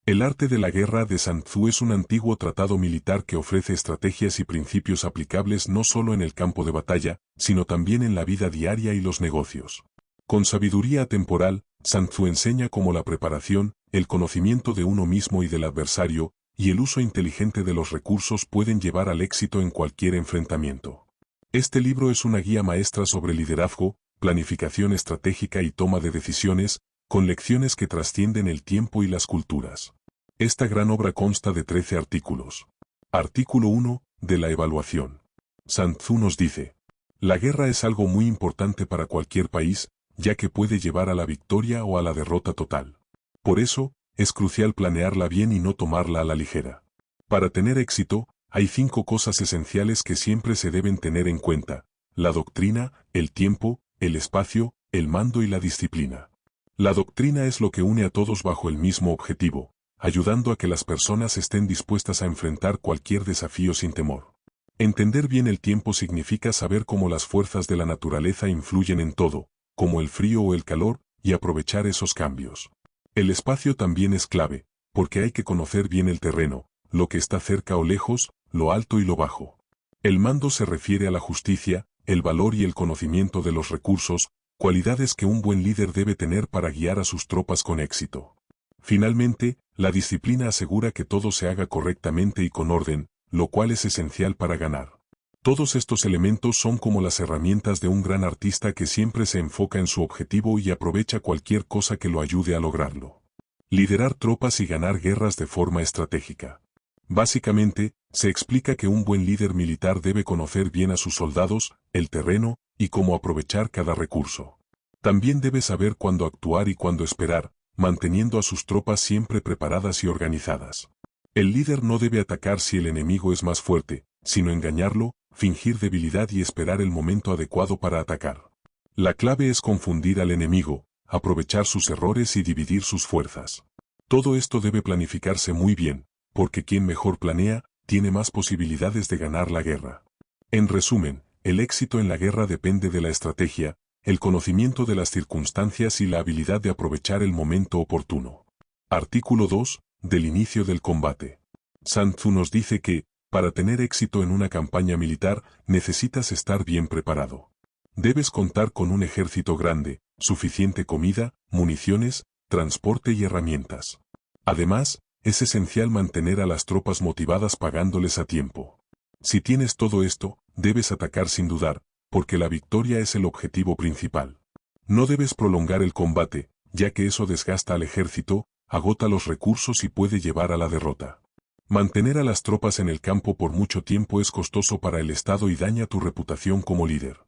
El arte de la guerra de Sun Tzu es un antiguo tratado militar que ofrece estrategias y principios aplicables no solo en el campo de batalla, sino también en la vida diaria y los negocios. Con sabiduría atemporal, Sun Tzu enseña cómo la preparación, el conocimiento de uno mismo y del adversario, y el uso inteligente de los recursos pueden llevar al éxito en cualquier enfrentamiento. Este libro es una guía maestra sobre liderazgo, planificación estratégica y toma de decisiones, con lecciones que trascienden el tiempo y las culturas. Esta gran obra consta de 13 artículos. Artículo 1, de la evaluación. Sun Tzu nos dice: la guerra es algo muy importante para cualquier país, ya que puede llevar a la victoria o a la derrota total. Por eso, es crucial planearla bien y no tomarla a la ligera. Para tener éxito, hay 5 cosas esenciales que siempre se deben tener en cuenta: la doctrina, el tiempo, el espacio, el mando y la disciplina. La doctrina es lo que une a todos bajo el mismo objetivo, ayudando a que las personas estén dispuestas a enfrentar cualquier desafío sin temor. Entender bien el tiempo significa saber cómo las fuerzas de la naturaleza influyen en todo, como el frío o el calor, y aprovechar esos cambios. El espacio también es clave, porque hay que conocer bien el terreno, lo que está cerca o lejos, lo alto y lo bajo. El mando se refiere a la justicia, el valor y el conocimiento de los recursos, cualidades que un buen líder debe tener para guiar a sus tropas con éxito. Finalmente, la disciplina asegura que todo se haga correctamente y con orden, lo cual es esencial para ganar. Todos estos elementos son como las herramientas de un gran artista que siempre se enfoca en su objetivo y aprovecha cualquier cosa que lo ayude a lograrlo. Liderar tropas y ganar guerras de forma estratégica. Básicamente, se explica que un buen líder militar debe conocer bien a sus soldados, el terreno, y cómo aprovechar cada recurso. También debe saber cuándo actuar y cuándo esperar, manteniendo a sus tropas siempre preparadas y organizadas. El líder no debe atacar si el enemigo es más fuerte, sino engañarlo, fingir debilidad y esperar el momento adecuado para atacar. La clave es confundir al enemigo, aprovechar sus errores y dividir sus fuerzas. Todo esto debe planificarse muy bien, porque quien mejor planea, tiene más posibilidades de ganar la guerra. En resumen, el éxito en la guerra depende de la estrategia, el conocimiento de las circunstancias y la habilidad de aprovechar el momento oportuno. Artículo 2, del inicio del combate. Sun Tzu nos dice que, para tener éxito en una campaña militar, necesitas estar bien preparado. Debes contar con un ejército grande, suficiente comida, municiones, transporte y herramientas. Además, es esencial mantener a las tropas motivadas pagándoles a tiempo. Si tienes todo esto, debes atacar sin dudar, porque la victoria es el objetivo principal. No debes prolongar el combate, ya que eso desgasta al ejército, agota los recursos y puede llevar a la derrota. Mantener a las tropas en el campo por mucho tiempo es costoso para el Estado y daña tu reputación como líder.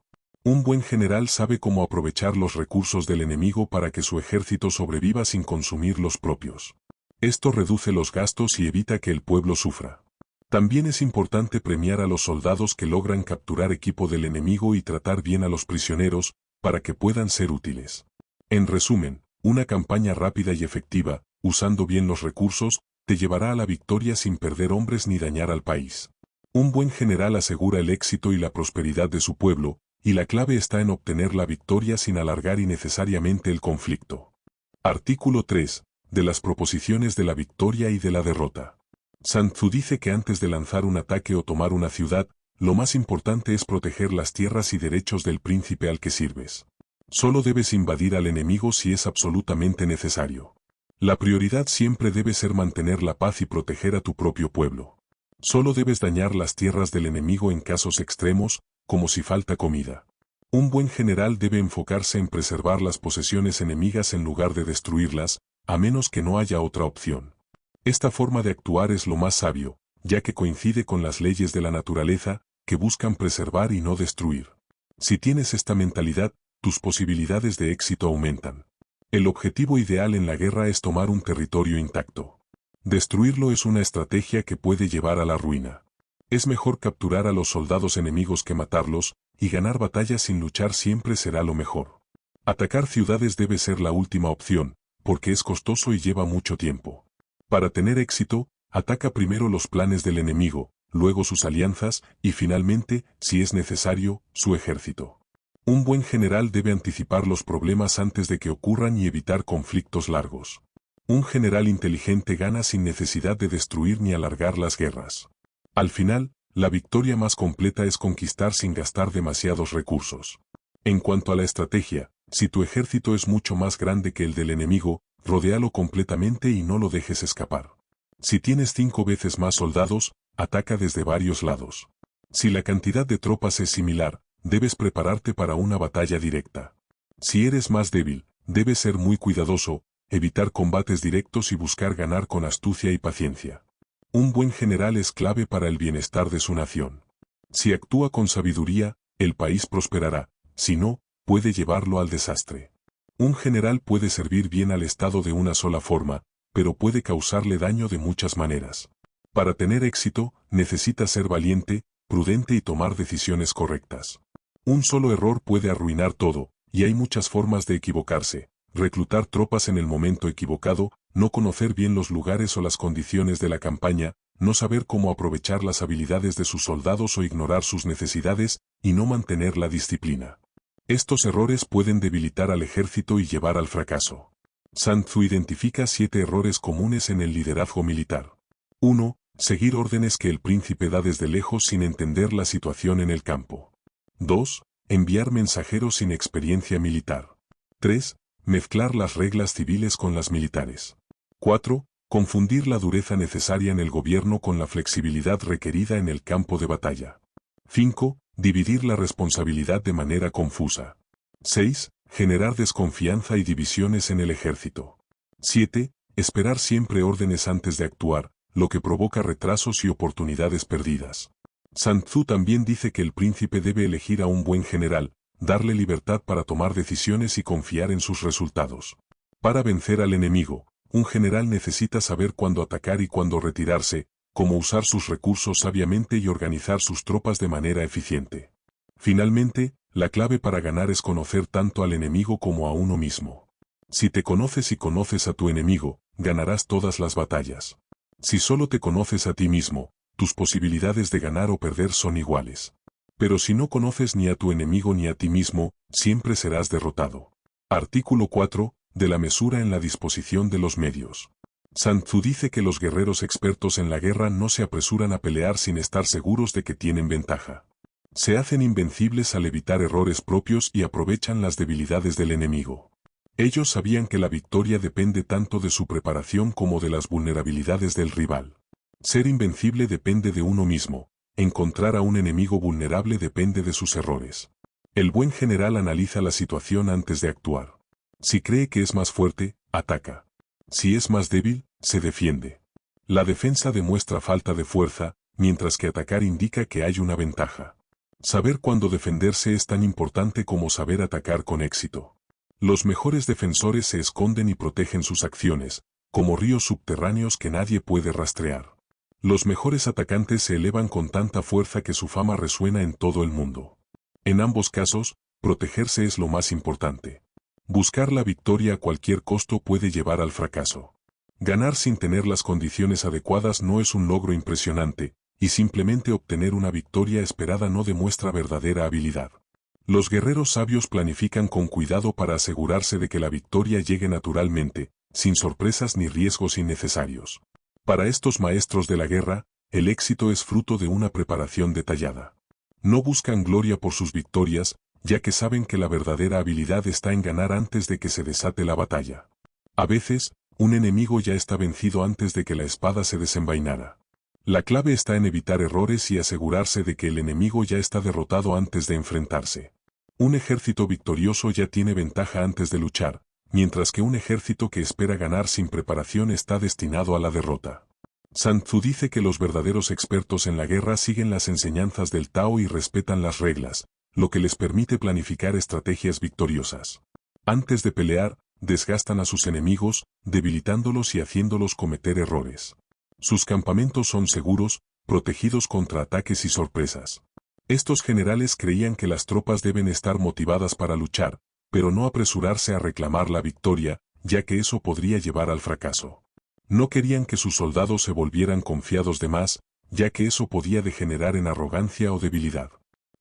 Un buen general sabe cómo aprovechar los recursos del enemigo para que su ejército sobreviva sin consumir los propios. Esto reduce los gastos y evita que el pueblo sufra. También es importante premiar a los soldados que logran capturar equipo del enemigo y tratar bien a los prisioneros, para que puedan ser útiles. En resumen, una campaña rápida y efectiva, usando bien los recursos, te llevará a la victoria sin perder hombres ni dañar al país. Un buen general asegura el éxito y la prosperidad de su pueblo, y la clave está en obtener la victoria sin alargar innecesariamente el conflicto. Artículo 3. De las proposiciones de la victoria y de la derrota. Sun Tzu dice que antes de lanzar un ataque o tomar una ciudad, lo más importante es proteger las tierras y derechos del príncipe al que sirves. Solo debes invadir al enemigo si es absolutamente necesario. La prioridad siempre debe ser mantener la paz y proteger a tu propio pueblo. Solo debes dañar las tierras del enemigo en casos extremos, como si falta comida. Un buen general debe enfocarse en preservar las posesiones enemigas en lugar de destruirlas, a menos que no haya otra opción. Esta forma de actuar es lo más sabio, ya que coincide con las leyes de la naturaleza, que buscan preservar y no destruir. Si tienes esta mentalidad, tus posibilidades de éxito aumentan. El objetivo ideal en la guerra es tomar un territorio intacto. Destruirlo es una estrategia que puede llevar a la ruina. Es mejor capturar a los soldados enemigos que matarlos, y ganar batallas sin luchar siempre será lo mejor. Atacar ciudades debe ser la última opción, porque es costoso y lleva mucho tiempo. Para tener éxito, ataca primero los planes del enemigo, luego sus alianzas, y finalmente, si es necesario, su ejército. Un buen general debe anticipar los problemas antes de que ocurran y evitar conflictos largos. Un general inteligente gana sin necesidad de destruir ni alargar las guerras. Al final, la victoria más completa es conquistar sin gastar demasiados recursos. En cuanto a la estrategia, si tu ejército es mucho más grande que el del enemigo, rodéalo completamente y no lo dejes escapar. Si tienes 5 veces más soldados, ataca desde varios lados. Si la cantidad de tropas es similar, debes prepararte para una batalla directa. Si eres más débil, debes ser muy cuidadoso, evitar combates directos y buscar ganar con astucia y paciencia. Un buen general es clave para el bienestar de su nación. Si actúa con sabiduría, el país prosperará, si no, puede llevarlo al desastre. Un general puede servir bien al Estado de una sola forma, pero puede causarle daño de muchas maneras. Para tener éxito, necesita ser valiente, prudente y tomar decisiones correctas. Un solo error puede arruinar todo, y hay muchas formas de equivocarse. Reclutar tropas en el momento equivocado, no conocer bien los lugares o las condiciones de la campaña, no saber cómo aprovechar las habilidades de sus soldados o ignorar sus necesidades, y no mantener la disciplina. Estos errores pueden debilitar al ejército y llevar al fracaso. Sun Tzu identifica 7 errores comunes en el liderazgo militar. 1. Seguir órdenes que el príncipe da desde lejos sin entender la situación en el campo. 2. Enviar mensajeros sin experiencia militar. 3. Mezclar las reglas civiles con las militares. 4. Confundir la dureza necesaria en el gobierno con la flexibilidad requerida en el campo de batalla. 5. Dividir la responsabilidad de manera confusa. 6. Generar desconfianza y divisiones en el ejército. 7. Esperar siempre órdenes antes de actuar, lo que provoca retrasos y oportunidades perdidas. Sun Tzu también dice que el príncipe debe elegir a un buen general, darle libertad para tomar decisiones y confiar en sus resultados. Para vencer al enemigo, un general necesita saber cuándo atacar y cuándo retirarse, cómo usar sus recursos sabiamente y organizar sus tropas de manera eficiente. Finalmente, la clave para ganar es conocer tanto al enemigo como a uno mismo. Si te conoces y conoces a tu enemigo, ganarás todas las batallas. Si solo te conoces a ti mismo, tus posibilidades de ganar o perder son iguales. Pero si no conoces ni a tu enemigo ni a ti mismo, siempre serás derrotado. Artículo 4. De la mesura en la disposición de los medios. Sun Tzu dice que los guerreros expertos en la guerra no se apresuran a pelear sin estar seguros de que tienen ventaja. Se hacen invencibles al evitar errores propios y aprovechan las debilidades del enemigo. Ellos sabían que la victoria depende tanto de su preparación como de las vulnerabilidades del rival. Ser invencible depende de uno mismo, encontrar a un enemigo vulnerable depende de sus errores. El buen general analiza la situación antes de actuar. Si cree que es más fuerte, ataca. Si es más débil, se defiende. La defensa demuestra falta de fuerza, mientras que atacar indica que hay una ventaja. Saber cuándo defenderse es tan importante como saber atacar con éxito. Los mejores defensores se esconden y protegen sus acciones, como ríos subterráneos que nadie puede rastrear. Los mejores atacantes se elevan con tanta fuerza que su fama resuena en todo el mundo. En ambos casos, protegerse es lo más importante. Buscar la victoria a cualquier costo puede llevar al fracaso. Ganar sin tener las condiciones adecuadas no es un logro impresionante, y simplemente obtener una victoria esperada no demuestra verdadera habilidad. Los guerreros sabios planifican con cuidado para asegurarse de que la victoria llegue naturalmente, sin sorpresas ni riesgos innecesarios. Para estos maestros de la guerra, el éxito es fruto de una preparación detallada. No buscan gloria por sus victorias, ya que saben que la verdadera habilidad está en ganar antes de que se desate la batalla. A veces, un enemigo ya está vencido antes de que la espada se desenvainara. La clave está en evitar errores y asegurarse de que el enemigo ya está derrotado antes de enfrentarse. Un ejército victorioso ya tiene ventaja antes de luchar, mientras que un ejército que espera ganar sin preparación está destinado a la derrota. Sun Tzu dice que los verdaderos expertos en la guerra siguen las enseñanzas del Tao y respetan las reglas, lo que les permite planificar estrategias victoriosas. Antes de pelear, desgastan a sus enemigos, debilitándolos y haciéndolos cometer errores. Sus campamentos son seguros, protegidos contra ataques y sorpresas. Estos generales creían que las tropas deben estar motivadas para luchar, pero no apresurarse a reclamar la victoria, ya que eso podría llevar al fracaso. No querían que sus soldados se volvieran confiados de más, ya que eso podía degenerar en arrogancia o debilidad.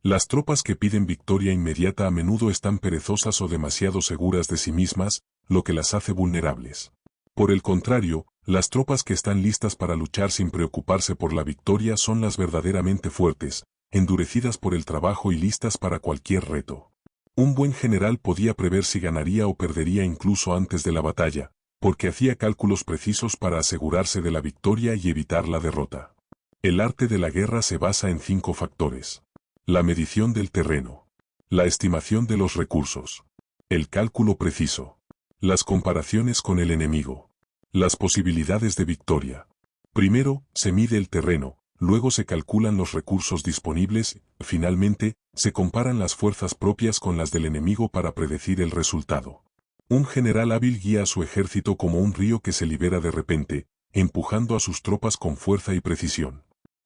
Las tropas que piden victoria inmediata a menudo están perezosas o demasiado seguras de sí mismas, lo que las hace vulnerables. Por el contrario, las tropas que están listas para luchar sin preocuparse por la victoria son las verdaderamente fuertes, endurecidas por el trabajo y listas para cualquier reto. Un buen general podía prever si ganaría o perdería incluso antes de la batalla, porque hacía cálculos precisos para asegurarse de la victoria y evitar la derrota. El arte de la guerra se basa en 5 factores. La medición del terreno. La estimación de los recursos. El cálculo preciso. Las comparaciones con el enemigo. Las posibilidades de victoria. Primero, se mide el terreno, luego se calculan los recursos disponibles, finalmente, se comparan las fuerzas propias con las del enemigo para predecir el resultado. Un general hábil guía a su ejército como un río que se libera de repente, empujando a sus tropas con fuerza y precisión.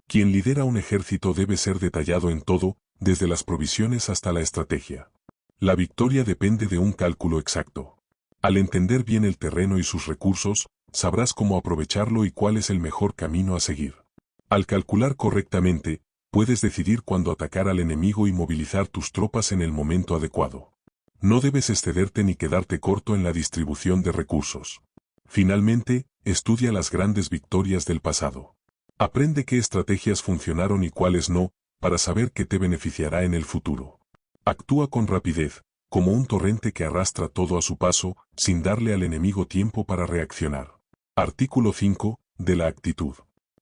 Quien lidera un ejército debe ser detallado en todo, desde las provisiones hasta la estrategia. La victoria depende de un cálculo exacto. Al entender bien el terreno y sus recursos, sabrás cómo aprovecharlo y cuál es el mejor camino a seguir. Al calcular correctamente, puedes decidir cuándo atacar al enemigo y movilizar tus tropas en el momento adecuado. No debes excederte ni quedarte corto en la distribución de recursos. Finalmente, estudia las grandes victorias del pasado. Aprende qué estrategias funcionaron y cuáles no, para saber qué te beneficiará en el futuro. Actúa con rapidez, como un torrente que arrastra todo a su paso, sin darle al enemigo tiempo para reaccionar. Artículo 5, de la actitud.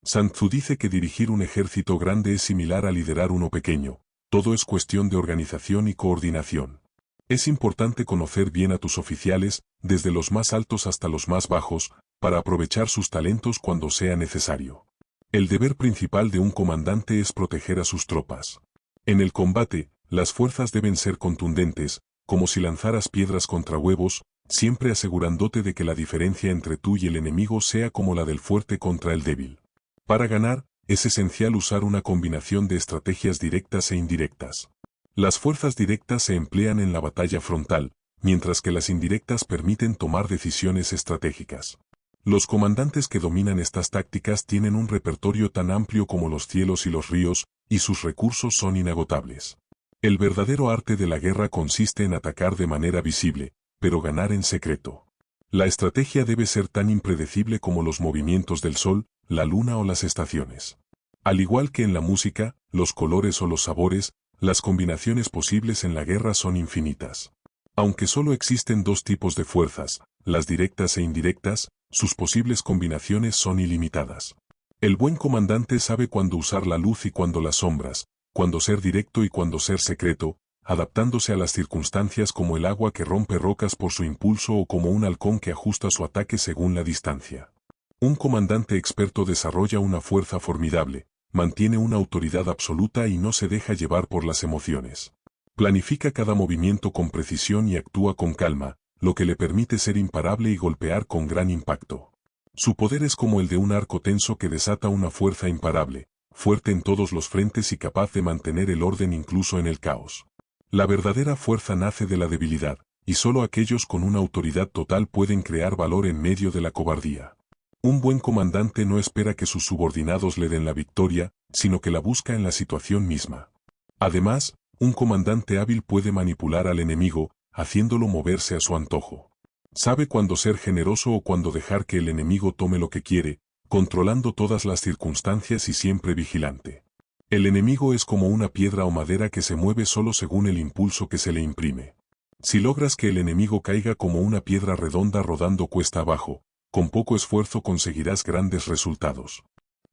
Sun Tzu dice que dirigir un ejército grande es similar a liderar uno pequeño, todo es cuestión de organización y coordinación. Es importante conocer bien a tus oficiales, desde los más altos hasta los más bajos, para aprovechar sus talentos cuando sea necesario. El deber principal de un comandante es proteger a sus tropas. En el combate, las fuerzas deben ser contundentes, como si lanzaras piedras contra huevos, siempre asegurándote de que la diferencia entre tú y el enemigo sea como la del fuerte contra el débil. Para ganar, es esencial usar una combinación de estrategias directas e indirectas. Las fuerzas directas se emplean en la batalla frontal, mientras que las indirectas permiten tomar decisiones estratégicas. Los comandantes que dominan estas tácticas tienen un repertorio tan amplio como los cielos y los ríos, y sus recursos son inagotables. El verdadero arte de la guerra consiste en atacar de manera visible, pero ganar en secreto. La estrategia debe ser tan impredecible como los movimientos del sol, la luna o las estaciones. Al igual que en la música, los colores o los sabores, las combinaciones posibles en la guerra son infinitas. Aunque solo existen 2 tipos de fuerzas, las directas e indirectas, sus posibles combinaciones son ilimitadas. El buen comandante sabe cuándo usar la luz y cuándo las sombras, cuándo ser directo y cuándo ser secreto, adaptándose a las circunstancias como el agua que rompe rocas por su impulso o como un halcón que ajusta su ataque según la distancia. Un comandante experto desarrolla una fuerza formidable, mantiene una autoridad absoluta y no se deja llevar por las emociones. Planifica cada movimiento con precisión y actúa con calma, lo que le permite ser imparable y golpear con gran impacto. Su poder es como el de un arco tenso que desata una fuerza imparable, fuerte en todos los frentes y capaz de mantener el orden incluso en el caos. La verdadera fuerza nace de la debilidad, y solo aquellos con una autoridad total pueden crear valor en medio de la cobardía. Un buen comandante no espera que sus subordinados le den la victoria, sino que la busca en la situación misma. Además, un comandante hábil puede manipular al enemigo, haciéndolo moverse a su antojo. Sabe cuándo ser generoso o cuándo dejar que el enemigo tome lo que quiere, controlando todas las circunstancias y siempre vigilante. El enemigo es como una piedra o madera que se mueve solo según el impulso que se le imprime. Si logras que el enemigo caiga como una piedra redonda rodando cuesta abajo, con poco esfuerzo conseguirás grandes resultados.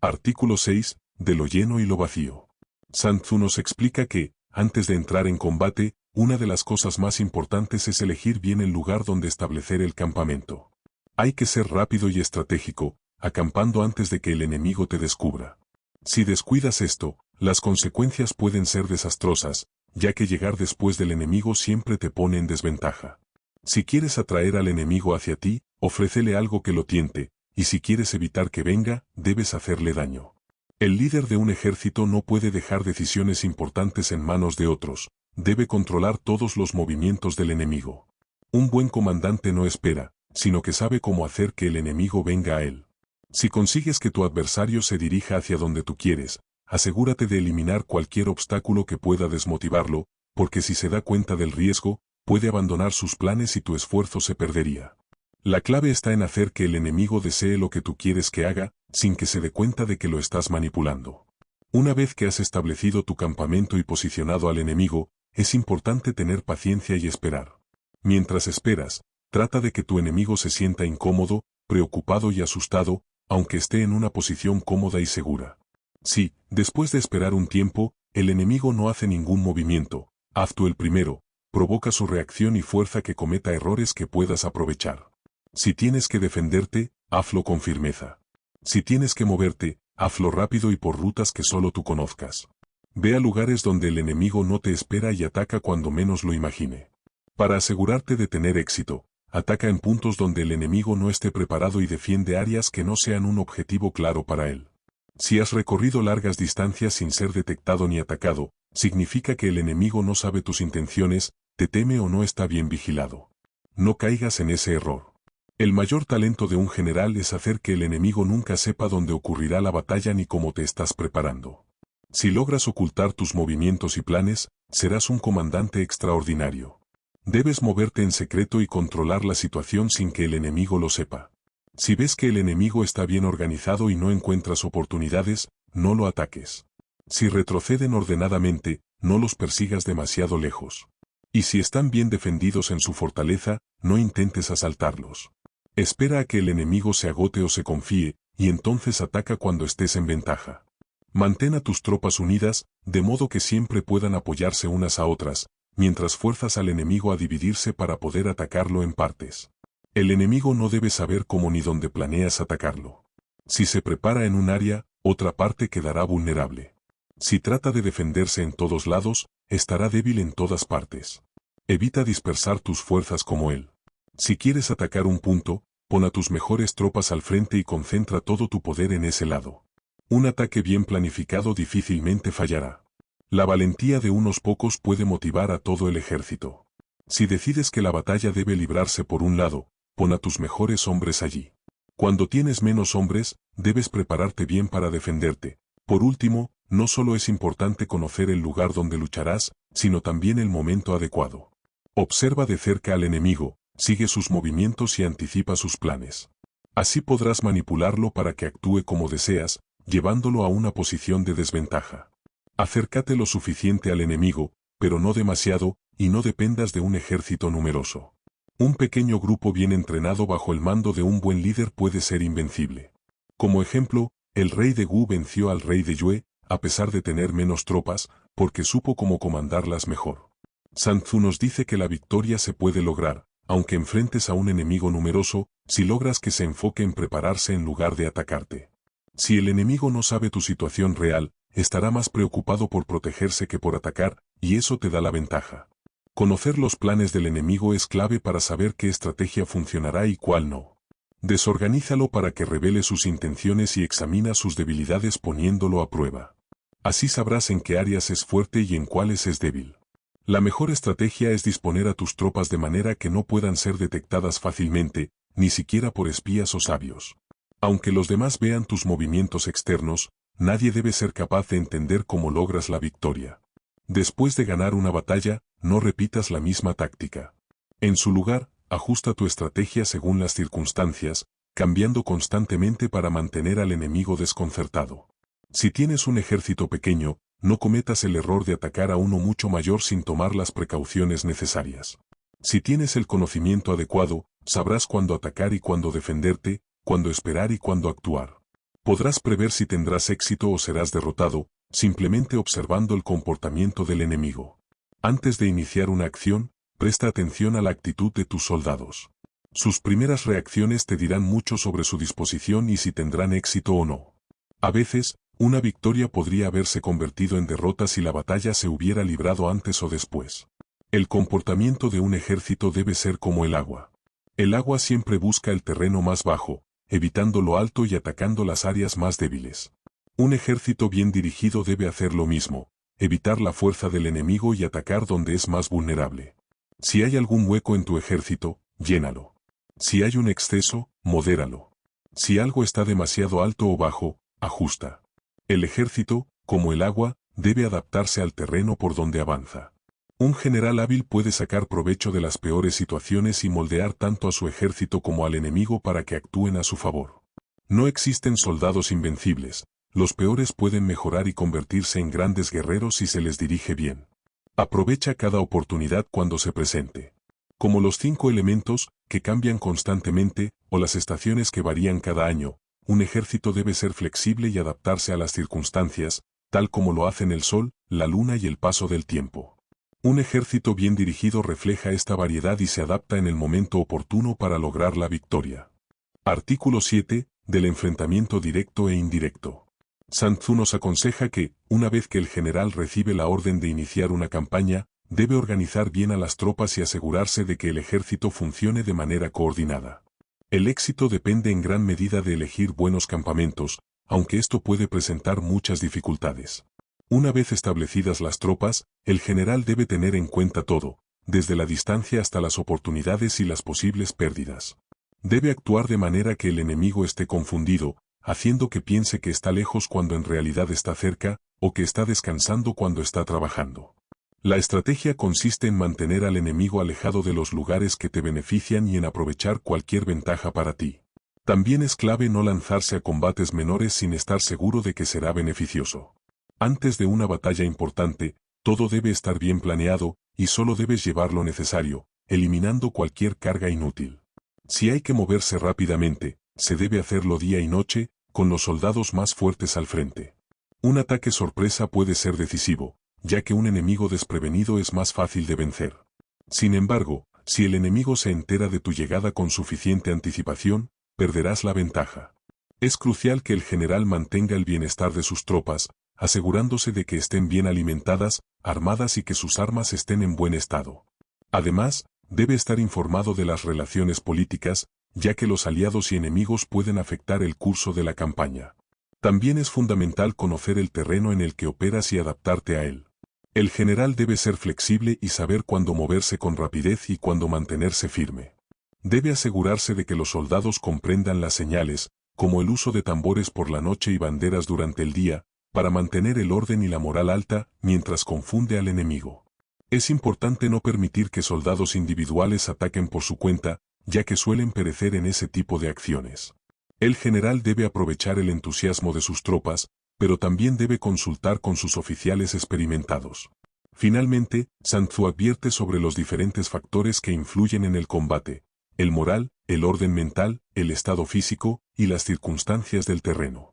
Artículo 6, de lo lleno y lo vacío. Sun Tzu nos explica que, antes de entrar en combate, una de las cosas más importantes es elegir bien el lugar donde establecer el campamento. Hay que ser rápido y estratégico, acampando antes de que el enemigo te descubra. Si descuidas esto, las consecuencias pueden ser desastrosas, ya que llegar después del enemigo siempre te pone en desventaja. Si quieres atraer al enemigo hacia ti, ofrécele algo que lo tiente, y si quieres evitar que venga, debes hacerle daño. El líder de un ejército no puede dejar decisiones importantes en manos de otros, debe controlar todos los movimientos del enemigo. Un buen comandante no espera, sino que sabe cómo hacer que el enemigo venga a él. Si consigues que tu adversario se dirija hacia donde tú quieres, asegúrate de eliminar cualquier obstáculo que pueda desmotivarlo, porque si se da cuenta del riesgo, puede abandonar sus planes y tu esfuerzo se perdería. La clave está en hacer que el enemigo desee lo que tú quieres que haga, sin que se dé cuenta de que lo estás manipulando. Una vez que has establecido tu campamento y posicionado al enemigo, es importante tener paciencia y esperar. Mientras esperas, trata de que tu enemigo se sienta incómodo, preocupado y asustado, aunque esté en una posición cómoda y segura. Si, después de esperar un tiempo, el enemigo no hace ningún movimiento, haz tú el primero, provoca su reacción y fuerza que cometa errores que puedas aprovechar. Si tienes que defenderte, hazlo con firmeza. Si tienes que moverte, hazlo rápido y por rutas que solo tú conozcas. Ve a lugares donde el enemigo no te espera y ataca cuando menos lo imagine. Para asegurarte de tener éxito, ataca en puntos donde el enemigo no esté preparado y defiende áreas que no sean un objetivo claro para él. Si has recorrido largas distancias sin ser detectado ni atacado, significa que el enemigo no sabe tus intenciones, te teme o no está bien vigilado. No caigas en ese error. El mayor talento de un general es hacer que el enemigo nunca sepa dónde ocurrirá la batalla ni cómo te estás preparando. Si logras ocultar tus movimientos y planes, serás un comandante extraordinario. Debes moverte en secreto y controlar la situación sin que el enemigo lo sepa. Si ves que el enemigo está bien organizado y no encuentras oportunidades, no lo ataques. Si retroceden ordenadamente, no los persigas demasiado lejos. Y si están bien defendidos en su fortaleza, no intentes asaltarlos. Espera a que el enemigo se agote o se confíe, y entonces ataca cuando estés en ventaja. Mantén a tus tropas unidas, de modo que siempre puedan apoyarse unas a otras, mientras fuerzas al enemigo a dividirse para poder atacarlo en partes. El enemigo no debe saber cómo ni dónde planeas atacarlo. Si se prepara en un área, otra parte quedará vulnerable. Si trata de defenderse en todos lados, estará débil en todas partes. Evita dispersar tus fuerzas como él. Si quieres atacar un punto, pon a tus mejores tropas al frente y concentra todo tu poder en ese lado. Un ataque bien planificado difícilmente fallará. La valentía de unos pocos puede motivar a todo el ejército. Si decides que la batalla debe librarse por un lado, pon a tus mejores hombres allí. Cuando tienes menos hombres, debes prepararte bien para defenderte. Por último, no solo es importante conocer el lugar donde lucharás, sino también el momento adecuado. Observa de cerca al enemigo, sigue sus movimientos y anticipa sus planes. Así podrás manipularlo para que actúe como deseas, llevándolo a una posición de desventaja. Acércate lo suficiente al enemigo, pero no demasiado, y no dependas de un ejército numeroso. Un pequeño grupo bien entrenado bajo el mando de un buen líder puede ser invencible. Como ejemplo, el rey de Gu venció al rey de Yue, a pesar de tener menos tropas, porque supo cómo comandarlas mejor. Sun Tzu nos dice que la victoria se puede lograr, aunque enfrentes a un enemigo numeroso, si logras que se enfoque en prepararse en lugar de atacarte. Si el enemigo no sabe tu situación real, estará más preocupado por protegerse que por atacar, y eso te da la ventaja. Conocer los planes del enemigo es clave para saber qué estrategia funcionará y cuál no. Desorganízalo para que revele sus intenciones y examina sus debilidades poniéndolo a prueba. Así sabrás en qué áreas es fuerte y en cuáles es débil. La mejor estrategia es disponer a tus tropas de manera que no puedan ser detectadas fácilmente, ni siquiera por espías o sabios. Aunque los demás vean tus movimientos externos, nadie debe ser capaz de entender cómo logras la victoria. Después de ganar una batalla, no repitas la misma táctica. En su lugar, ajusta tu estrategia según las circunstancias, cambiando constantemente para mantener al enemigo desconcertado. Si tienes un ejército pequeño, no cometas el error de atacar a uno mucho mayor sin tomar las precauciones necesarias. Si tienes el conocimiento adecuado, sabrás cuándo atacar y cuándo defenderte, cuándo esperar y cuándo actuar. Podrás prever si tendrás éxito o serás derrotado, simplemente observando el comportamiento del enemigo. Antes de iniciar una acción, presta atención a la actitud de tus soldados. Sus primeras reacciones te dirán mucho sobre su disposición y si tendrán éxito o no. A veces, una victoria podría haberse convertido en derrota si la batalla se hubiera librado antes o después. El comportamiento de un ejército debe ser como el agua. El agua siempre busca el terreno más bajo, evitando lo alto y atacando las áreas más débiles. Un ejército bien dirigido debe hacer lo mismo, evitar la fuerza del enemigo y atacar donde es más vulnerable. Si hay algún hueco en tu ejército, llénalo. Si hay un exceso, modéralo. Si algo está demasiado alto o bajo, ajusta. El ejército, como el agua, debe adaptarse al terreno por donde avanza. Un general hábil puede sacar provecho de las peores situaciones y moldear tanto a su ejército como al enemigo para que actúen a su favor. No existen soldados invencibles, los peores pueden mejorar y convertirse en grandes guerreros si se les dirige bien. Aprovecha cada oportunidad cuando se presente. Como los 5 elementos, que cambian constantemente, o las estaciones que varían cada año, un ejército debe ser flexible y adaptarse a las circunstancias, tal como lo hacen el sol, la luna y el paso del tiempo. Un ejército bien dirigido refleja esta variedad y se adapta en el momento oportuno para lograr la victoria. Artículo 7. Del enfrentamiento directo e indirecto. Sun Tzu nos aconseja que, una vez que el general recibe la orden de iniciar una campaña, debe organizar bien a las tropas y asegurarse de que el ejército funcione de manera coordinada. El éxito depende en gran medida de elegir buenos campamentos, aunque esto puede presentar muchas dificultades. Una vez establecidas las tropas, el general debe tener en cuenta todo, desde la distancia hasta las oportunidades y las posibles pérdidas. Debe actuar de manera que el enemigo esté confundido, haciendo que piense que está lejos cuando en realidad está cerca, o que está descansando cuando está trabajando. La estrategia consiste en mantener al enemigo alejado de los lugares que te benefician y en aprovechar cualquier ventaja para ti. También es clave no lanzarse a combates menores sin estar seguro de que será beneficioso. Antes de una batalla importante, todo debe estar bien planeado, y solo debes llevar lo necesario, eliminando cualquier carga inútil. Si hay que moverse rápidamente, se debe hacerlo día y noche, con los soldados más fuertes al frente. Un ataque sorpresa puede ser decisivo, ya que un enemigo desprevenido es más fácil de vencer. Sin embargo, si el enemigo se entera de tu llegada con suficiente anticipación, perderás la ventaja. Es crucial que el general mantenga el bienestar de sus tropas, asegurándose de que estén bien alimentadas, armadas y que sus armas estén en buen estado. Además, debe estar informado de las relaciones políticas, ya que los aliados y enemigos pueden afectar el curso de la campaña. También es fundamental conocer el terreno en el que operas y adaptarte a él. El general debe ser flexible y saber cuándo moverse con rapidez y cuándo mantenerse firme. Debe asegurarse de que los soldados comprendan las señales, como el uso de tambores por la noche y banderas durante el día, para mantener el orden y la moral alta mientras confunde al enemigo. Es importante no permitir que soldados individuales ataquen por su cuenta, ya que suelen perecer en ese tipo de acciones. El general debe aprovechar el entusiasmo de sus tropas, pero también debe consultar con sus oficiales experimentados. Finalmente, Sun Tzu advierte sobre los diferentes factores que influyen en el combate: el moral, el orden mental, el estado físico y las circunstancias del terreno.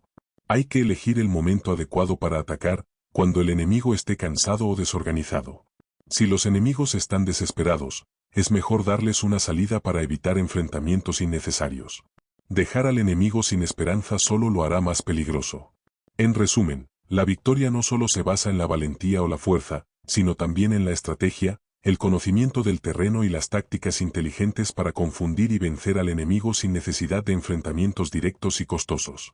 Hay que elegir el momento adecuado para atacar, cuando el enemigo esté cansado o desorganizado. Si los enemigos están desesperados, es mejor darles una salida para evitar enfrentamientos innecesarios. Dejar al enemigo sin esperanza solo lo hará más peligroso. En resumen, la victoria no solo se basa en la valentía o la fuerza, sino también en la estrategia, el conocimiento del terreno y las tácticas inteligentes para confundir y vencer al enemigo sin necesidad de enfrentamientos directos y costosos.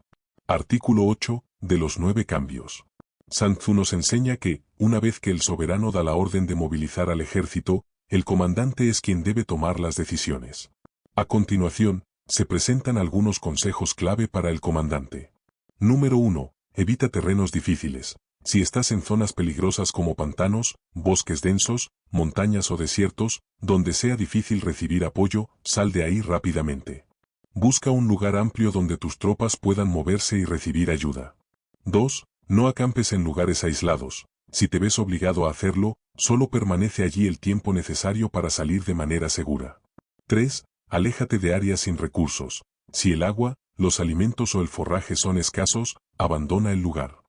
Artículo 8. De los 9 cambios. Sun Tzu nos enseña que, una vez que el soberano da la orden de movilizar al ejército, el comandante es quien debe tomar las decisiones. A continuación, se presentan algunos consejos clave para el comandante. Número 1. Evita terrenos difíciles. Si estás en zonas peligrosas como pantanos, bosques densos, montañas o desiertos, donde sea difícil recibir apoyo, sal de ahí rápidamente. Busca un lugar amplio donde tus tropas puedan moverse y recibir ayuda. 2. No acampes en lugares aislados. Si te ves obligado a hacerlo, solo permanece allí el tiempo necesario para salir de manera segura. 3. Aléjate de áreas sin recursos. Si el agua, los alimentos o el forraje son escasos, abandona el lugar.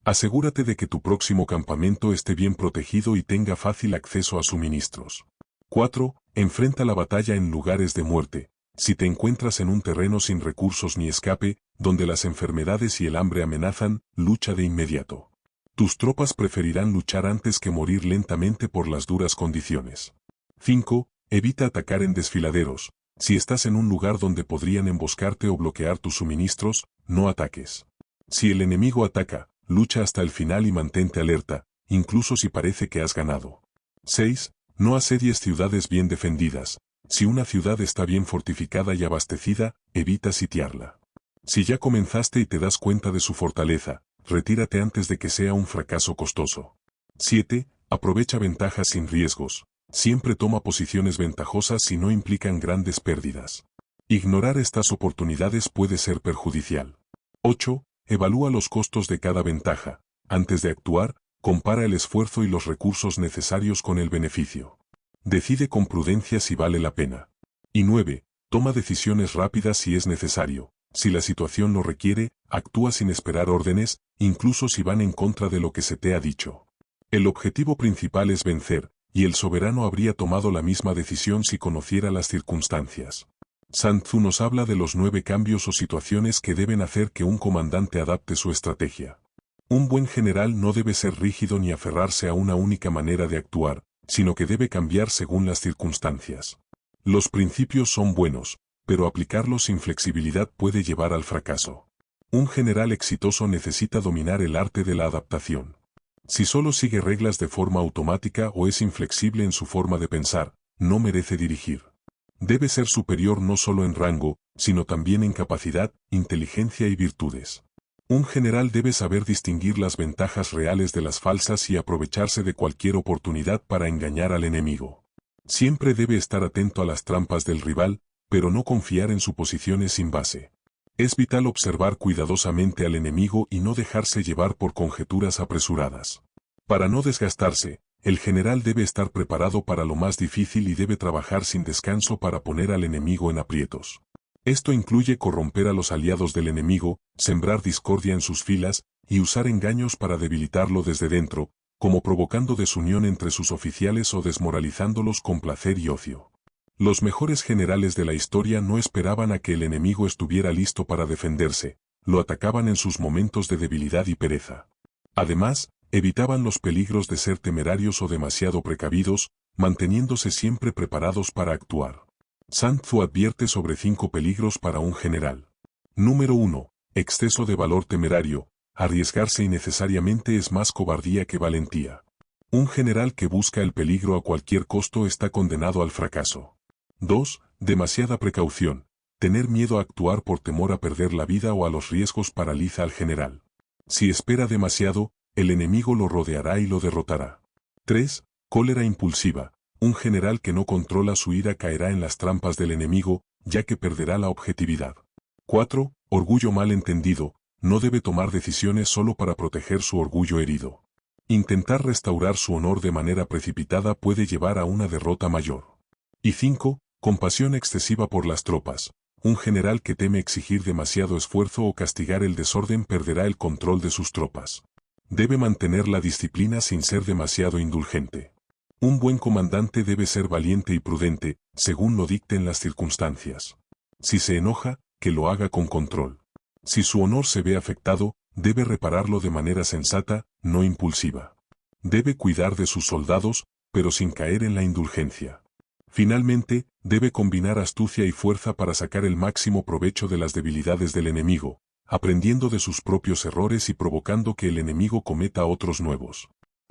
Asegúrate de que tu próximo campamento esté bien protegido y tenga fácil acceso a suministros. 4. Enfrenta la batalla en lugares de muerte. Si te encuentras en un terreno sin recursos ni escape, donde las enfermedades y el hambre amenazan, lucha de inmediato. Tus tropas preferirán luchar antes que morir lentamente por las duras condiciones. 5. Evita atacar en desfiladeros. Si estás en un lugar donde podrían emboscarte o bloquear tus suministros, no ataques. Si el enemigo ataca, lucha hasta el final y mantente alerta, incluso si parece que has ganado. 6. No asedies ciudades bien defendidas. Si una ciudad está bien fortificada y abastecida, evita sitiarla. Si ya comenzaste y te das cuenta de su fortaleza, retírate antes de que sea un fracaso costoso. 7. Aprovecha ventajas sin riesgos. Siempre toma posiciones ventajosas si no implican grandes pérdidas. Ignorar estas oportunidades puede ser perjudicial. 8. Evalúa los costos de cada ventaja. Antes de actuar, compara el esfuerzo y los recursos necesarios con el beneficio. Decide con prudencia si vale la pena. Y 9. Toma decisiones rápidas si es necesario. Si la situación lo requiere, actúa sin esperar órdenes, incluso si van en contra de lo que se te ha dicho. El objetivo principal es vencer, y el soberano habría tomado la misma decisión si conociera las circunstancias. Sun Tzu nos habla de los 9 cambios o situaciones que deben hacer que un comandante adapte su estrategia. Un buen general no debe ser rígido ni aferrarse a una única manera de actuar, sino que debe cambiar según las circunstancias. Los principios son buenos, pero aplicarlos sin flexibilidad puede llevar al fracaso. Un general exitoso necesita dominar el arte de la adaptación. Si solo sigue reglas de forma automática o es inflexible en su forma de pensar, no merece dirigir. Debe ser superior no solo en rango, sino también en capacidad, inteligencia y virtudes. Un general debe saber distinguir las ventajas reales de las falsas y aprovecharse de cualquier oportunidad para engañar al enemigo. Siempre debe estar atento a las trampas del rival, pero no confiar en suposiciones sin base. Es vital observar cuidadosamente al enemigo y no dejarse llevar por conjeturas apresuradas. Para no desgastarse, el general debe estar preparado para lo más difícil y debe trabajar sin descanso para poner al enemigo en aprietos. Esto incluye corromper a los aliados del enemigo, sembrar discordia en sus filas, y usar engaños para debilitarlo desde dentro, como provocando desunión entre sus oficiales o desmoralizándolos con placer y ocio. Los mejores generales de la historia no esperaban a que el enemigo estuviera listo para defenderse, lo atacaban en sus momentos de debilidad y pereza. Además, evitaban los peligros de ser temerarios o demasiado precavidos, manteniéndose siempre preparados para actuar. Sun Tzu advierte sobre 5 peligros para un general. Número 1. Exceso de valor temerario. Arriesgarse innecesariamente es más cobardía que valentía. Un general que busca el peligro a cualquier costo está condenado al fracaso. 2. Demasiada precaución. Tener miedo a actuar por temor a perder la vida o a los riesgos paraliza al general. Si espera demasiado, el enemigo lo rodeará y lo derrotará. 3. Cólera impulsiva. Un general que no controla su ira caerá en las trampas del enemigo, ya que perderá la objetividad. 4. Orgullo mal entendido. No debe tomar decisiones solo para proteger su orgullo herido. Intentar restaurar su honor de manera precipitada puede llevar a una derrota mayor. Y 5. Compasión excesiva por las tropas. Un general que teme exigir demasiado esfuerzo o castigar el desorden perderá el control de sus tropas. Debe mantener la disciplina sin ser demasiado indulgente. Un buen comandante debe ser valiente y prudente, según lo dicten las circunstancias. Si se enoja, que lo haga con control. Si su honor se ve afectado, debe repararlo de manera sensata, no impulsiva. Debe cuidar de sus soldados, pero sin caer en la indulgencia. Finalmente, debe combinar astucia y fuerza para sacar el máximo provecho de las debilidades del enemigo, aprendiendo de sus propios errores y provocando que el enemigo cometa otros nuevos.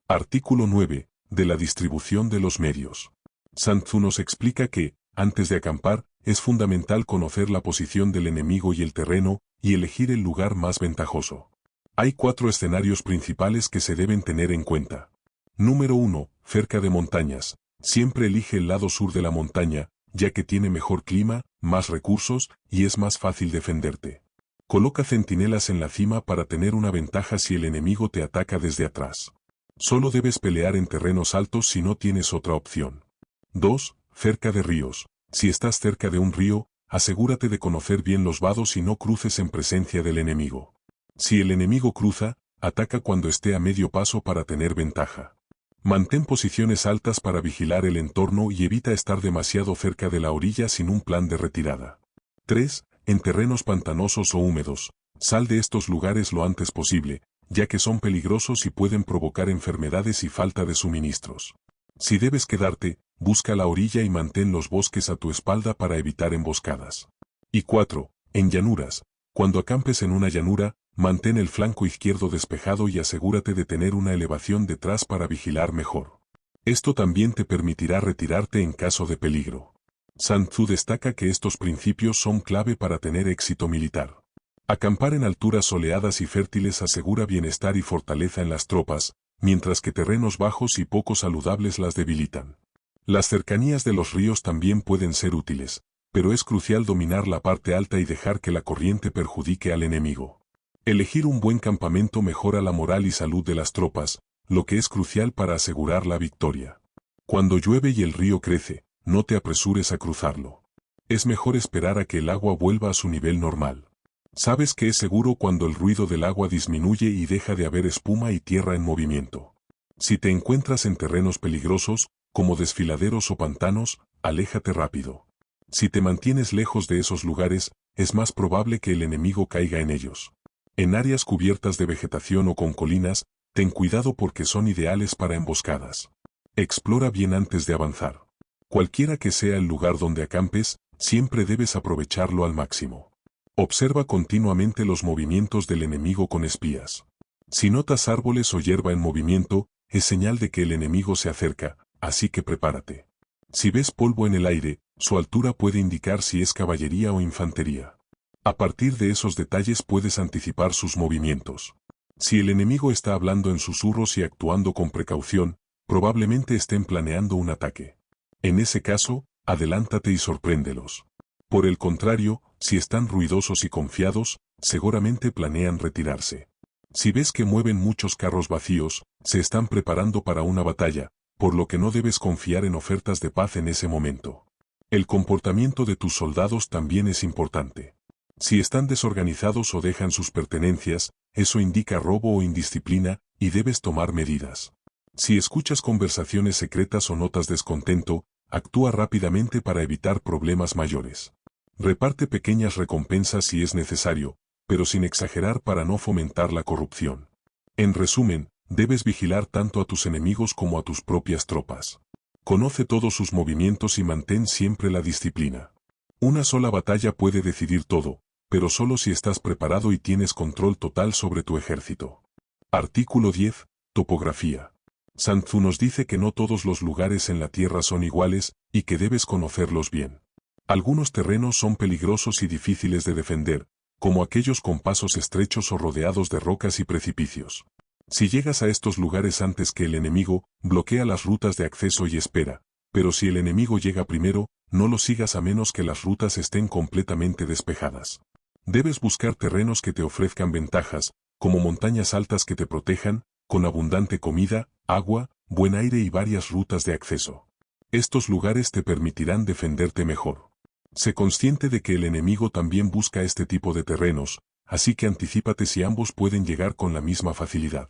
Artículo 9. De la distribución de los medios. Sun Tzu nos explica que, antes de acampar, es fundamental conocer la posición del enemigo y el terreno, y elegir el lugar más ventajoso. Hay 4 escenarios principales que se deben tener en cuenta. Número 1. Cerca de montañas. Siempre elige el lado sur de la montaña, ya que tiene mejor clima, más recursos, y es más fácil defenderte. Coloca centinelas en la cima para tener una ventaja si el enemigo te ataca desde atrás. Solo debes pelear en terrenos altos si no tienes otra opción. 2. Cerca de ríos. Si estás cerca de un río, asegúrate de conocer bien los vados y no cruces en presencia del enemigo. Si el enemigo cruza, ataca cuando esté a medio paso para tener ventaja. Mantén posiciones altas para vigilar el entorno y evita estar demasiado cerca de la orilla sin un plan de retirada. 3. En terrenos pantanosos o húmedos. Sal de estos lugares lo antes posible, ya que son peligrosos y pueden provocar enfermedades y falta de suministros. Si debes quedarte, busca la orilla y mantén los bosques a tu espalda para evitar emboscadas. Y 4. En llanuras. Cuando acampes en una llanura, mantén el flanco izquierdo despejado y asegúrate de tener una elevación detrás para vigilar mejor. Esto también te permitirá retirarte en caso de peligro. Sun Tzu destaca que estos principios son clave para tener éxito militar. Acampar en alturas soleadas y fértiles asegura bienestar y fortaleza en las tropas, mientras que terrenos bajos y poco saludables las debilitan. Las cercanías de los ríos también pueden ser útiles, pero es crucial dominar la parte alta y dejar que la corriente perjudique al enemigo. Elegir un buen campamento mejora la moral y salud de las tropas, lo que es crucial para asegurar la victoria. Cuando llueve y el río crece, no te apresures a cruzarlo. Es mejor esperar a que el agua vuelva a su nivel normal. Sabes que es seguro cuando el ruido del agua disminuye y deja de haber espuma y tierra en movimiento. Si te encuentras en terrenos peligrosos, como desfiladeros o pantanos, aléjate rápido. Si te mantienes lejos de esos lugares, es más probable que el enemigo caiga en ellos. En áreas cubiertas de vegetación o con colinas, ten cuidado porque son ideales para emboscadas. Explora bien antes de avanzar. Cualquiera que sea el lugar donde acampes, siempre debes aprovecharlo al máximo. Observa continuamente los movimientos del enemigo con espías. Si notas árboles o hierba en movimiento, es señal de que el enemigo se acerca, así que prepárate. Si ves polvo en el aire, su altura puede indicar si es caballería o infantería. A partir de esos detalles puedes anticipar sus movimientos. Si el enemigo está hablando en susurros y actuando con precaución, probablemente estén planeando un ataque. En ese caso, adelántate y sorpréndelos. Por el contrario, si están ruidosos y confiados, seguramente planean retirarse. Si ves que mueven muchos carros vacíos, se están preparando para una batalla, por lo que no debes confiar en ofertas de paz en ese momento. El comportamiento de tus soldados también es importante. Si están desorganizados o dejan sus pertenencias, eso indica robo o indisciplina, y debes tomar medidas. Si escuchas conversaciones secretas o notas descontento, actúa rápidamente para evitar problemas mayores. Reparte pequeñas recompensas si es necesario, pero sin exagerar para no fomentar la corrupción. En resumen, debes vigilar tanto a tus enemigos como a tus propias tropas. Conoce todos sus movimientos y mantén siempre la disciplina. Una sola batalla puede decidir todo, pero solo si estás preparado y tienes control total sobre tu ejército. Artículo 10. Topografía. Sun Tzu nos dice que no todos los lugares en la Tierra son iguales, y que debes conocerlos bien. Algunos terrenos son peligrosos y difíciles de defender, como aquellos con pasos estrechos o rodeados de rocas y precipicios. Si llegas a estos lugares antes que el enemigo, bloquea las rutas de acceso y espera, pero si el enemigo llega primero, no lo sigas a menos que las rutas estén completamente despejadas. Debes buscar terrenos que te ofrezcan ventajas, como montañas altas que te protejan, con abundante comida, agua, buen aire y varias rutas de acceso. Estos lugares te permitirán defenderte mejor. Sé consciente de que el enemigo también busca este tipo de terrenos, así que anticípate si ambos pueden llegar con la misma facilidad.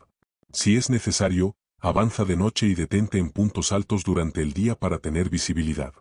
Si es necesario, avanza de noche y detente en puntos altos durante el día para tener visibilidad.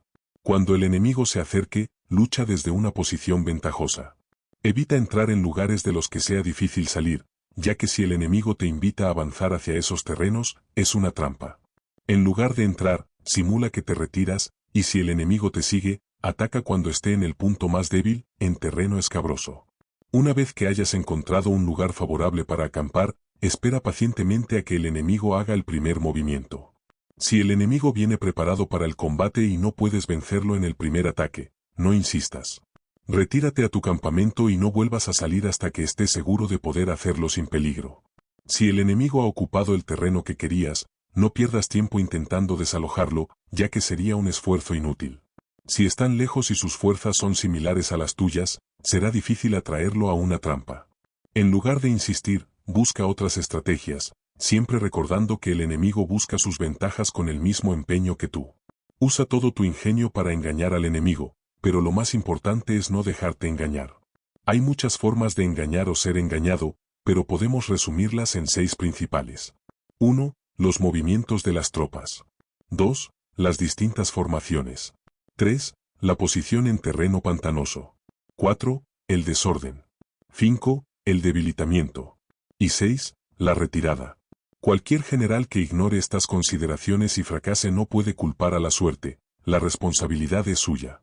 Cuando el enemigo se acerque, lucha desde una posición ventajosa. Evita entrar en lugares de los que sea difícil salir, ya que si el enemigo te invita a avanzar hacia esos terrenos, es una trampa. En lugar de entrar, simula que te retiras, y si el enemigo te sigue, ataca cuando esté en el punto más débil, en terreno escabroso. Una vez que hayas encontrado un lugar favorable para acampar, espera pacientemente a que el enemigo haga el primer movimiento. Si el enemigo viene preparado para el combate y no puedes vencerlo en el primer ataque, no insistas. Retírate a tu campamento y no vuelvas a salir hasta que estés seguro de poder hacerlo sin peligro. Si el enemigo ha ocupado el terreno que querías, no pierdas tiempo intentando desalojarlo, ya que sería un esfuerzo inútil. Si están lejos y sus fuerzas son similares a las tuyas, será difícil atraerlo a una trampa. En lugar de insistir, busca otras estrategias, siempre recordando que el enemigo busca sus ventajas con el mismo empeño que tú. Usa todo tu ingenio para engañar al enemigo, pero lo más importante es no dejarte engañar. Hay muchas formas de engañar o ser engañado, pero podemos resumirlas en 6 principales. 1. Los movimientos de las tropas. 2. Las distintas formaciones. 3. La posición en terreno pantanoso. 4. El desorden. 5. El debilitamiento. Y 6. La retirada. Cualquier general que ignore estas consideraciones y fracase no puede culpar a la suerte, la responsabilidad es suya.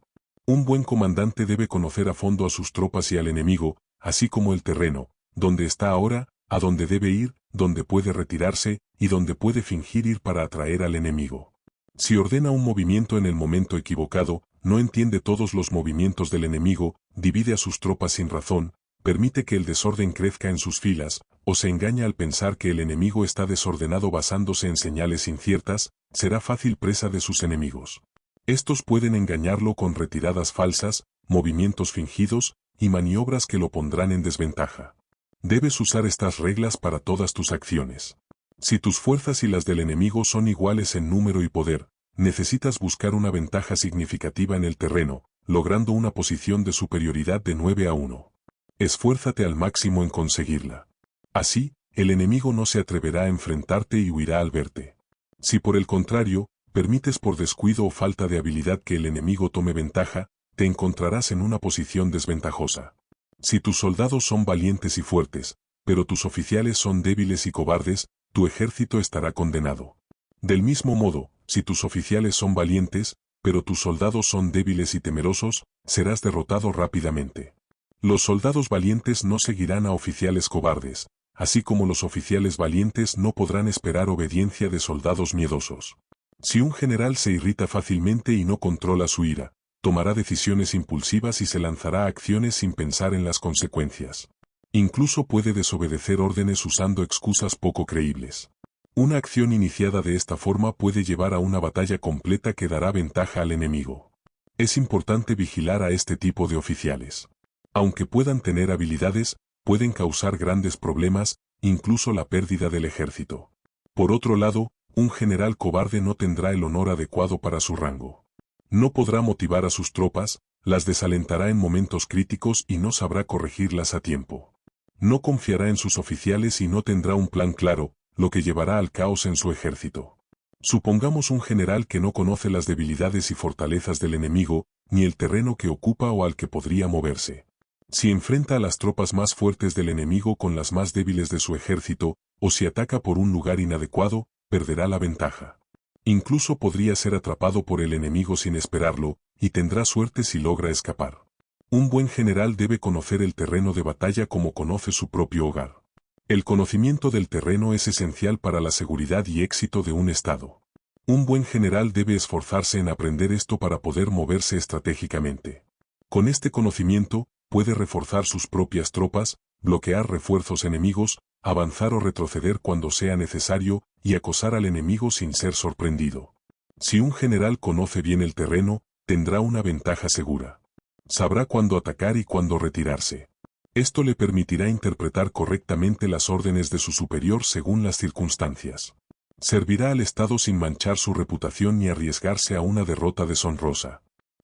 Un buen comandante debe conocer a fondo a sus tropas y al enemigo, así como el terreno, donde está ahora, a dónde debe ir, dónde puede retirarse, y dónde puede fingir ir para atraer al enemigo. Si ordena un movimiento en el momento equivocado, no entiende todos los movimientos del enemigo, divide a sus tropas sin razón, permite que el desorden crezca en sus filas, o se engaña al pensar que el enemigo está desordenado basándose en señales inciertas, será fácil presa de sus enemigos. Estos pueden engañarlo con retiradas falsas, movimientos fingidos, y maniobras que lo pondrán en desventaja. Debes usar estas reglas para todas tus acciones. Si tus fuerzas y las del enemigo son iguales en número y poder, necesitas buscar una ventaja significativa en el terreno, logrando una posición de superioridad de 9-1. Esfuérzate al máximo en conseguirla. Así, el enemigo no se atreverá a enfrentarte y huirá al verte. Si por el contrario, permites por descuido o falta de habilidad que el enemigo tome ventaja, te encontrarás en una posición desventajosa. Si tus soldados son valientes y fuertes, pero tus oficiales son débiles y cobardes, tu ejército estará condenado. Del mismo modo, si tus oficiales son valientes, pero tus soldados son débiles y temerosos, serás derrotado rápidamente. Los soldados valientes no seguirán a oficiales cobardes, así como los oficiales valientes no podrán esperar obediencia de soldados miedosos. Si un general se irrita fácilmente y no controla su ira, tomará decisiones impulsivas y se lanzará a acciones sin pensar en las consecuencias. Incluso puede desobedecer órdenes usando excusas poco creíbles. Una acción iniciada de esta forma puede llevar a una batalla completa que dará ventaja al enemigo. Es importante vigilar a este tipo de oficiales. Aunque puedan tener habilidades, pueden causar grandes problemas, incluso la pérdida del ejército. Por otro lado, un general cobarde no tendrá el honor adecuado para su rango. No podrá motivar a sus tropas, las desalentará en momentos críticos y no sabrá corregirlas a tiempo. No confiará en sus oficiales y no tendrá un plan claro, lo que llevará al caos en su ejército. Supongamos un general que no conoce las debilidades y fortalezas del enemigo, ni el terreno que ocupa o al que podría moverse. Si enfrenta a las tropas más fuertes del enemigo con las más débiles de su ejército, o si ataca por un lugar inadecuado, perderá la ventaja. Incluso podría ser atrapado por el enemigo sin esperarlo, y tendrá suerte si logra escapar. Un buen general debe conocer el terreno de batalla como conoce su propio hogar. El conocimiento del terreno es esencial para la seguridad y éxito de un estado. Un buen general debe esforzarse en aprender esto para poder moverse estratégicamente. Con este conocimiento, puede reforzar sus propias tropas, bloquear refuerzos enemigos, avanzar o retroceder cuando sea necesario, y acosar al enemigo sin ser sorprendido. Si un general conoce bien el terreno, tendrá una ventaja segura. Sabrá cuándo atacar y cuándo retirarse. Esto le permitirá interpretar correctamente las órdenes de su superior según las circunstancias. Servirá al Estado sin manchar su reputación ni arriesgarse a una derrota deshonrosa.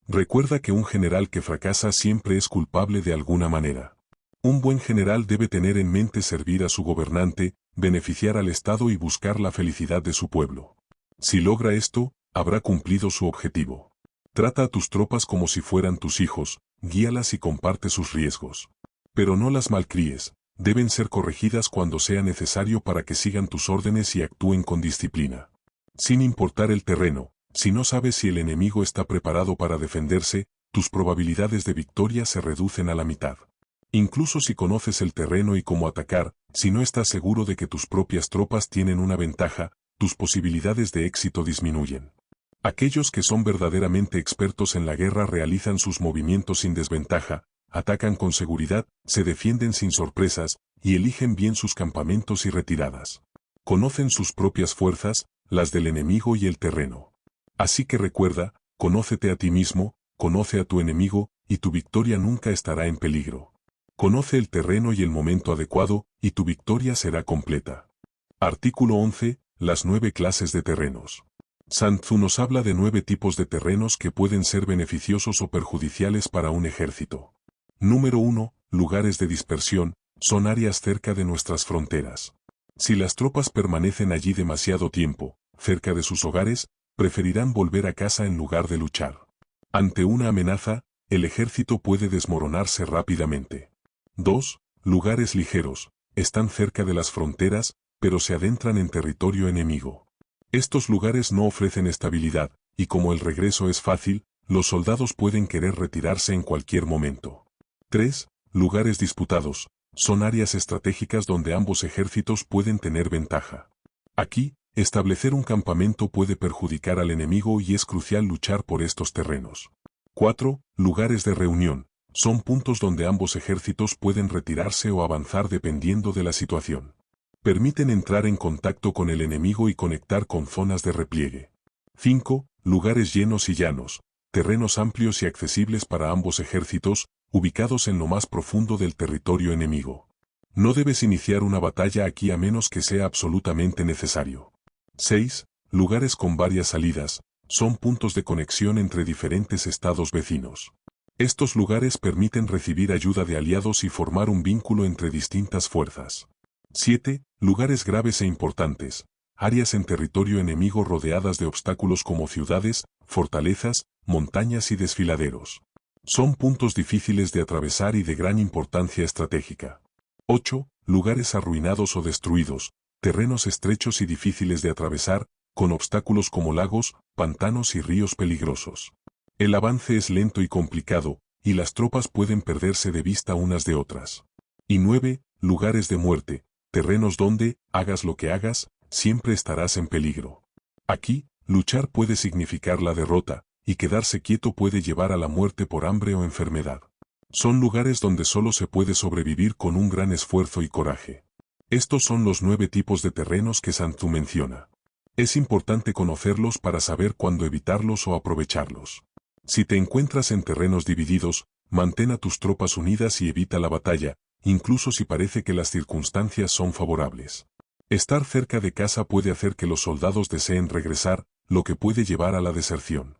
Recuerda que un general que fracasa siempre es culpable de alguna manera. Un buen general debe tener en mente servir a su gobernante, beneficiar al Estado y buscar la felicidad de su pueblo. Si logra esto, habrá cumplido su objetivo. Trata a tus tropas como si fueran tus hijos, guíalas y comparte sus riesgos. Pero no las malcríes, deben ser corregidas cuando sea necesario para que sigan tus órdenes y actúen con disciplina. Sin importar el terreno, si no sabes si el enemigo está preparado para defenderse, tus probabilidades de victoria se reducen a la mitad. Incluso si conoces el terreno y cómo atacar, si no estás seguro de que tus propias tropas tienen una ventaja, tus posibilidades de éxito disminuyen. Aquellos que son verdaderamente expertos en la guerra realizan sus movimientos sin desventaja, atacan con seguridad, se defienden sin sorpresas, y eligen bien sus campamentos y retiradas. Conocen sus propias fuerzas, las del enemigo y el terreno. Así que recuerda, conócete a ti mismo, conoce a tu enemigo, y tu victoria nunca estará en peligro. Conoce el terreno y el momento adecuado, y tu victoria será completa. Artículo 11. Las 9 clases de terrenos. Sun Tzu nos habla de 9 tipos de terrenos que pueden ser beneficiosos o perjudiciales para un ejército. Número 1. Lugares de dispersión, son áreas cerca de nuestras fronteras. Si las tropas permanecen allí demasiado tiempo, cerca de sus hogares, preferirán volver a casa en lugar de luchar. Ante una amenaza, el ejército puede desmoronarse rápidamente. 2. Lugares ligeros, están cerca de las fronteras, pero se adentran en territorio enemigo. Estos lugares no ofrecen estabilidad, y como el regreso es fácil, los soldados pueden querer retirarse en cualquier momento. 3. Lugares disputados, son áreas estratégicas donde ambos ejércitos pueden tener ventaja. Aquí, establecer un campamento puede perjudicar al enemigo y es crucial luchar por estos terrenos. 4. Lugares de reunión, Son puntos donde ambos ejércitos pueden retirarse o avanzar dependiendo de la situación. Permiten entrar en contacto con el enemigo y conectar con zonas de repliegue. 5. Lugares llenos y llanos, terrenos amplios y accesibles para ambos ejércitos, ubicados en lo más profundo del territorio enemigo. No debes iniciar una batalla aquí a menos que sea absolutamente necesario. 6. Lugares con varias salidas, son puntos de conexión entre diferentes estados vecinos. Estos lugares permiten recibir ayuda de aliados y formar un vínculo entre distintas fuerzas. 7. Lugares graves e importantes, áreas en territorio enemigo rodeadas de obstáculos como ciudades, fortalezas, montañas y desfiladeros. Son puntos difíciles de atravesar y de gran importancia estratégica. 8. Lugares arruinados o destruidos, terrenos estrechos y difíciles de atravesar, con obstáculos como lagos, pantanos y ríos peligrosos. El avance es lento y complicado, y las tropas pueden perderse de vista unas de otras. Y 9. Lugares de muerte, terrenos donde, hagas lo que hagas, siempre estarás en peligro. Aquí, luchar puede significar la derrota, y quedarse quieto puede llevar a la muerte por hambre o enfermedad. Son lugares donde solo se puede sobrevivir con un gran esfuerzo y coraje. Estos son los 9 tipos de terrenos que Sun Tzu menciona. Es importante conocerlos para saber cuándo evitarlos o aprovecharlos. Si te encuentras en terrenos divididos, mantén a tus tropas unidas y evita la batalla, incluso si parece que las circunstancias son favorables. Estar cerca de casa puede hacer que los soldados deseen regresar, lo que puede llevar a la deserción.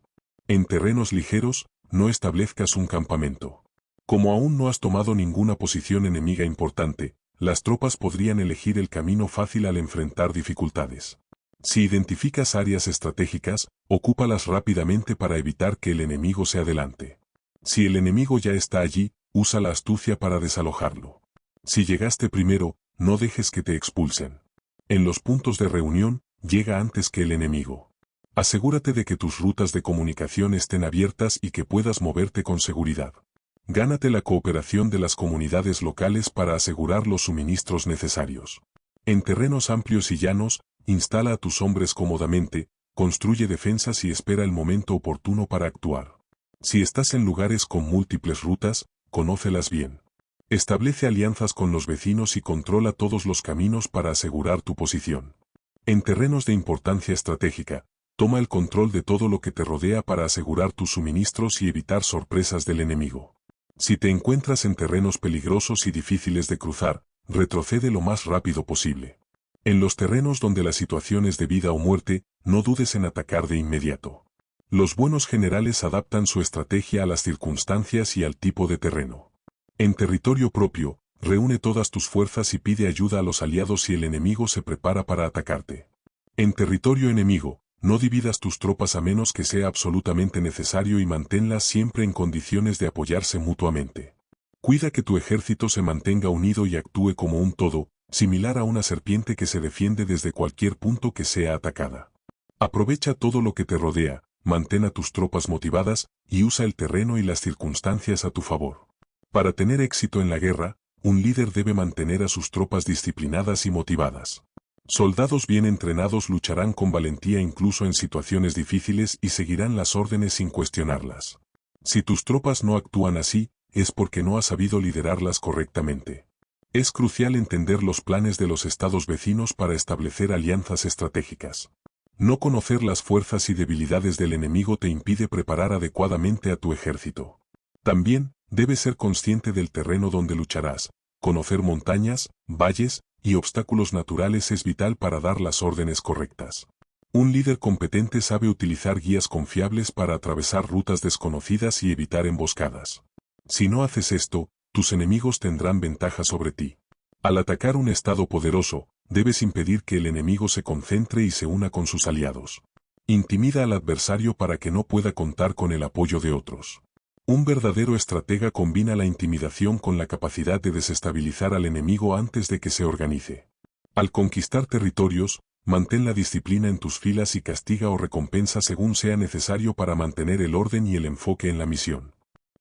En terrenos ligeros, no establezcas un campamento. Como aún no has tomado ninguna posición enemiga importante, las tropas podrían elegir el camino fácil al enfrentar dificultades. Si identificas áreas estratégicas, ocúpalas rápidamente para evitar que el enemigo se adelante. Si el enemigo ya está allí, usa la astucia para desalojarlo. Si llegaste primero, no dejes que te expulsen. En los puntos de reunión, llega antes que el enemigo. Asegúrate de que tus rutas de comunicación estén abiertas y que puedas moverte con seguridad. Gánate la cooperación de las comunidades locales para asegurar los suministros necesarios. En terrenos amplios y llanos, instala a tus hombres cómodamente, construye defensas y espera el momento oportuno para actuar. Si estás en lugares con múltiples rutas, conócelas bien. Establece alianzas con los vecinos y controla todos los caminos para asegurar tu posición. En terrenos de importancia estratégica, toma el control de todo lo que te rodea para asegurar tus suministros y evitar sorpresas del enemigo. Si te encuentras en terrenos peligrosos y difíciles de cruzar, retrocede lo más rápido posible. En los terrenos donde la situación es de vida o muerte, no dudes en atacar de inmediato. Los buenos generales adaptan su estrategia a las circunstancias y al tipo de terreno. En territorio propio, reúne todas tus fuerzas y pide ayuda a los aliados si el enemigo se prepara para atacarte. En territorio enemigo, no dividas tus tropas a menos que sea absolutamente necesario y manténlas siempre en condiciones de apoyarse mutuamente. Cuida que tu ejército se mantenga unido y actúe como un todo, similar a una serpiente que se defiende desde cualquier punto que sea atacada. Aprovecha todo lo que te rodea, mantén a tus tropas motivadas, y usa el terreno y las circunstancias a tu favor. Para tener éxito en la guerra, un líder debe mantener a sus tropas disciplinadas y motivadas. Soldados bien entrenados lucharán con valentía incluso en situaciones difíciles y seguirán las órdenes sin cuestionarlas. Si tus tropas no actúan así, es porque no has sabido liderarlas correctamente. Es crucial entender los planes de los estados vecinos para establecer alianzas estratégicas. No conocer las fuerzas y debilidades del enemigo te impide preparar adecuadamente a tu ejército. También, debes ser consciente del terreno donde lucharás. Conocer montañas, valles y obstáculos naturales es vital para dar las órdenes correctas. Un líder competente sabe utilizar guías confiables para atravesar rutas desconocidas y evitar emboscadas. Si no haces esto, tus enemigos tendrán ventaja sobre ti. Al atacar un estado poderoso, debes impedir que el enemigo se concentre y se una con sus aliados. Intimida al adversario para que no pueda contar con el apoyo de otros. Un verdadero estratega combina la intimidación con la capacidad de desestabilizar al enemigo antes de que se organice. Al conquistar territorios, mantén la disciplina en tus filas y castiga o recompensa según sea necesario para mantener el orden y el enfoque en la misión.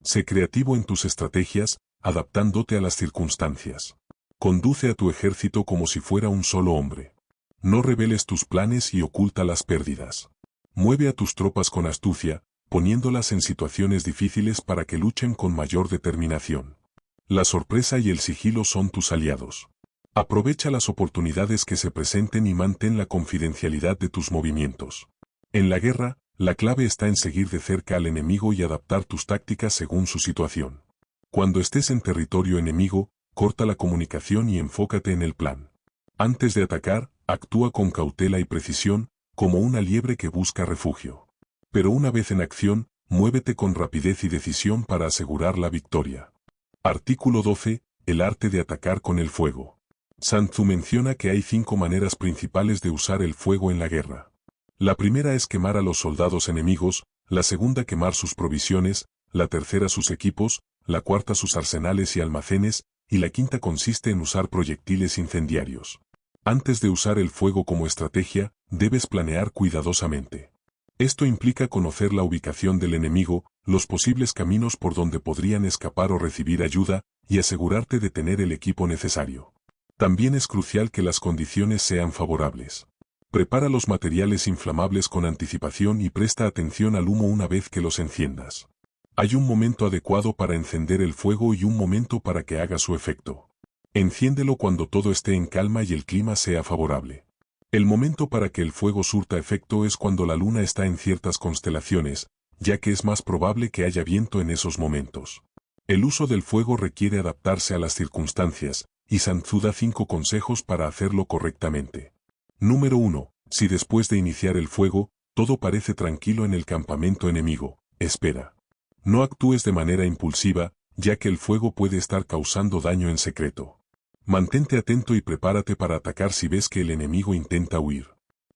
Sé creativo en tus estrategias, adaptándote a las circunstancias. Conduce a tu ejército como si fuera un solo hombre. No reveles tus planes y oculta las pérdidas. Mueve a tus tropas con astucia, poniéndolas en situaciones difíciles para que luchen con mayor determinación. La sorpresa y el sigilo son tus aliados. Aprovecha las oportunidades que se presenten y mantén la confidencialidad de tus movimientos. En la guerra, la clave está en seguir de cerca al enemigo y adaptar tus tácticas según su situación. Cuando estés en territorio enemigo, corta la comunicación y enfócate en el plan. Antes de atacar, actúa con cautela y precisión, como una liebre que busca refugio. Pero una vez en acción, muévete con rapidez y decisión para asegurar la victoria. Artículo 12. El arte de atacar con el fuego. Sun Tzu menciona que hay 5 maneras principales de usar el fuego en la guerra. La primera es quemar a los soldados enemigos, la segunda quemar sus provisiones, la tercera sus equipos, la cuarta sus arsenales y almacenes, y la quinta consiste en usar proyectiles incendiarios. Antes de usar el fuego como estrategia, debes planear cuidadosamente. Esto implica conocer la ubicación del enemigo, los posibles caminos por donde podrían escapar o recibir ayuda, y asegurarte de tener el equipo necesario. También es crucial que las condiciones sean favorables. Prepara los materiales inflamables con anticipación y presta atención al humo una vez que los enciendas. Hay un momento adecuado para encender el fuego y un momento para que haga su efecto. Enciéndelo cuando todo esté en calma y el clima sea favorable. El momento para que el fuego surta efecto es cuando la luna está en ciertas constelaciones, ya que es más probable que haya viento en esos momentos. El uso del fuego requiere adaptarse a las circunstancias, y Sun Tzu da 5 consejos para hacerlo correctamente. Número 1. Si después de iniciar el fuego, todo parece tranquilo en el campamento enemigo, espera. No actúes de manera impulsiva, ya que el fuego puede estar causando daño en secreto. Mantente atento y prepárate para atacar si ves que el enemigo intenta huir.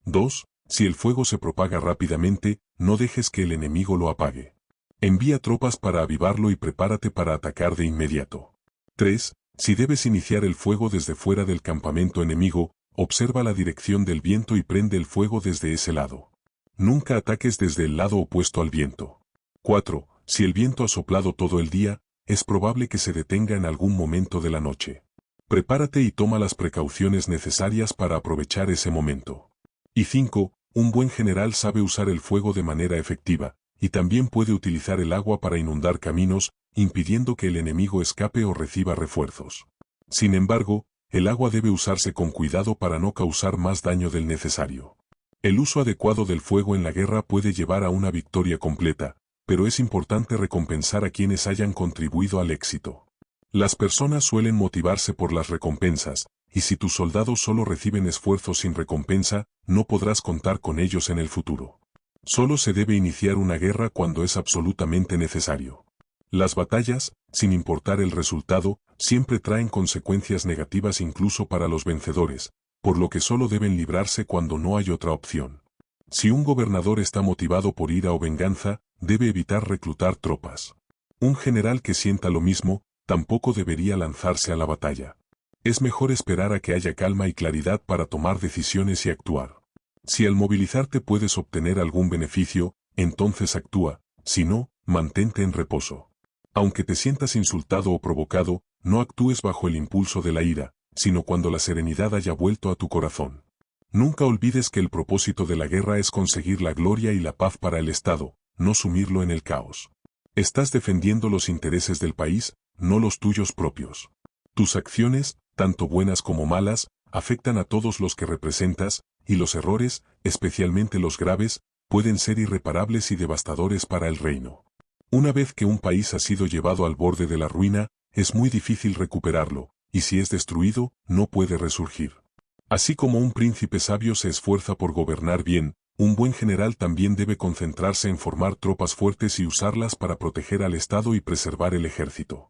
2. Si el fuego se propaga rápidamente, no dejes que el enemigo lo apague. Envía tropas para avivarlo y prepárate para atacar de inmediato. 3. Si debes iniciar el fuego desde fuera del campamento enemigo, observa la dirección del viento y prende el fuego desde ese lado. Nunca ataques desde el lado opuesto al viento. 4. Si el viento ha soplado todo el día, es probable que se detenga en algún momento de la noche. Prepárate y toma las precauciones necesarias para aprovechar ese momento. Y 5. Un buen general sabe usar el fuego de manera efectiva, y también puede utilizar el agua para inundar caminos, impidiendo que el enemigo escape o reciba refuerzos. Sin embargo, el agua debe usarse con cuidado para no causar más daño del necesario. El uso adecuado del fuego en la guerra puede llevar a una victoria completa, pero es importante recompensar a quienes hayan contribuido al éxito. Las personas suelen motivarse por las recompensas, y si tus soldados solo reciben esfuerzos sin recompensa, no podrás contar con ellos en el futuro. Solo se debe iniciar una guerra cuando es absolutamente necesario. Las batallas, sin importar el resultado, siempre traen consecuencias negativas incluso para los vencedores, por lo que solo deben librarse cuando no hay otra opción. Si un gobernador está motivado por ira o venganza, debe evitar reclutar tropas. Un general que sienta lo mismo, tampoco debería lanzarse a la batalla. Es mejor esperar a que haya calma y claridad para tomar decisiones y actuar. Si al movilizarte puedes obtener algún beneficio, entonces actúa, si no, mantente en reposo. Aunque te sientas insultado o provocado, no actúes bajo el impulso de la ira, sino cuando la serenidad haya vuelto a tu corazón. Nunca olvides que el propósito de la guerra es conseguir la gloria y la paz para el Estado, no sumirlo en el caos. Estás defendiendo los intereses del país, no los tuyos propios. Tus acciones, tanto buenas como malas, afectan a todos los que representas, y los errores, especialmente los graves, pueden ser irreparables y devastadores para el reino. Una vez que un país ha sido llevado al borde de la ruina, es muy difícil recuperarlo, y si es destruido, no puede resurgir. Así como un príncipe sabio se esfuerza por gobernar bien, un buen general también debe concentrarse en formar tropas fuertes y usarlas para proteger al Estado y preservar el ejército.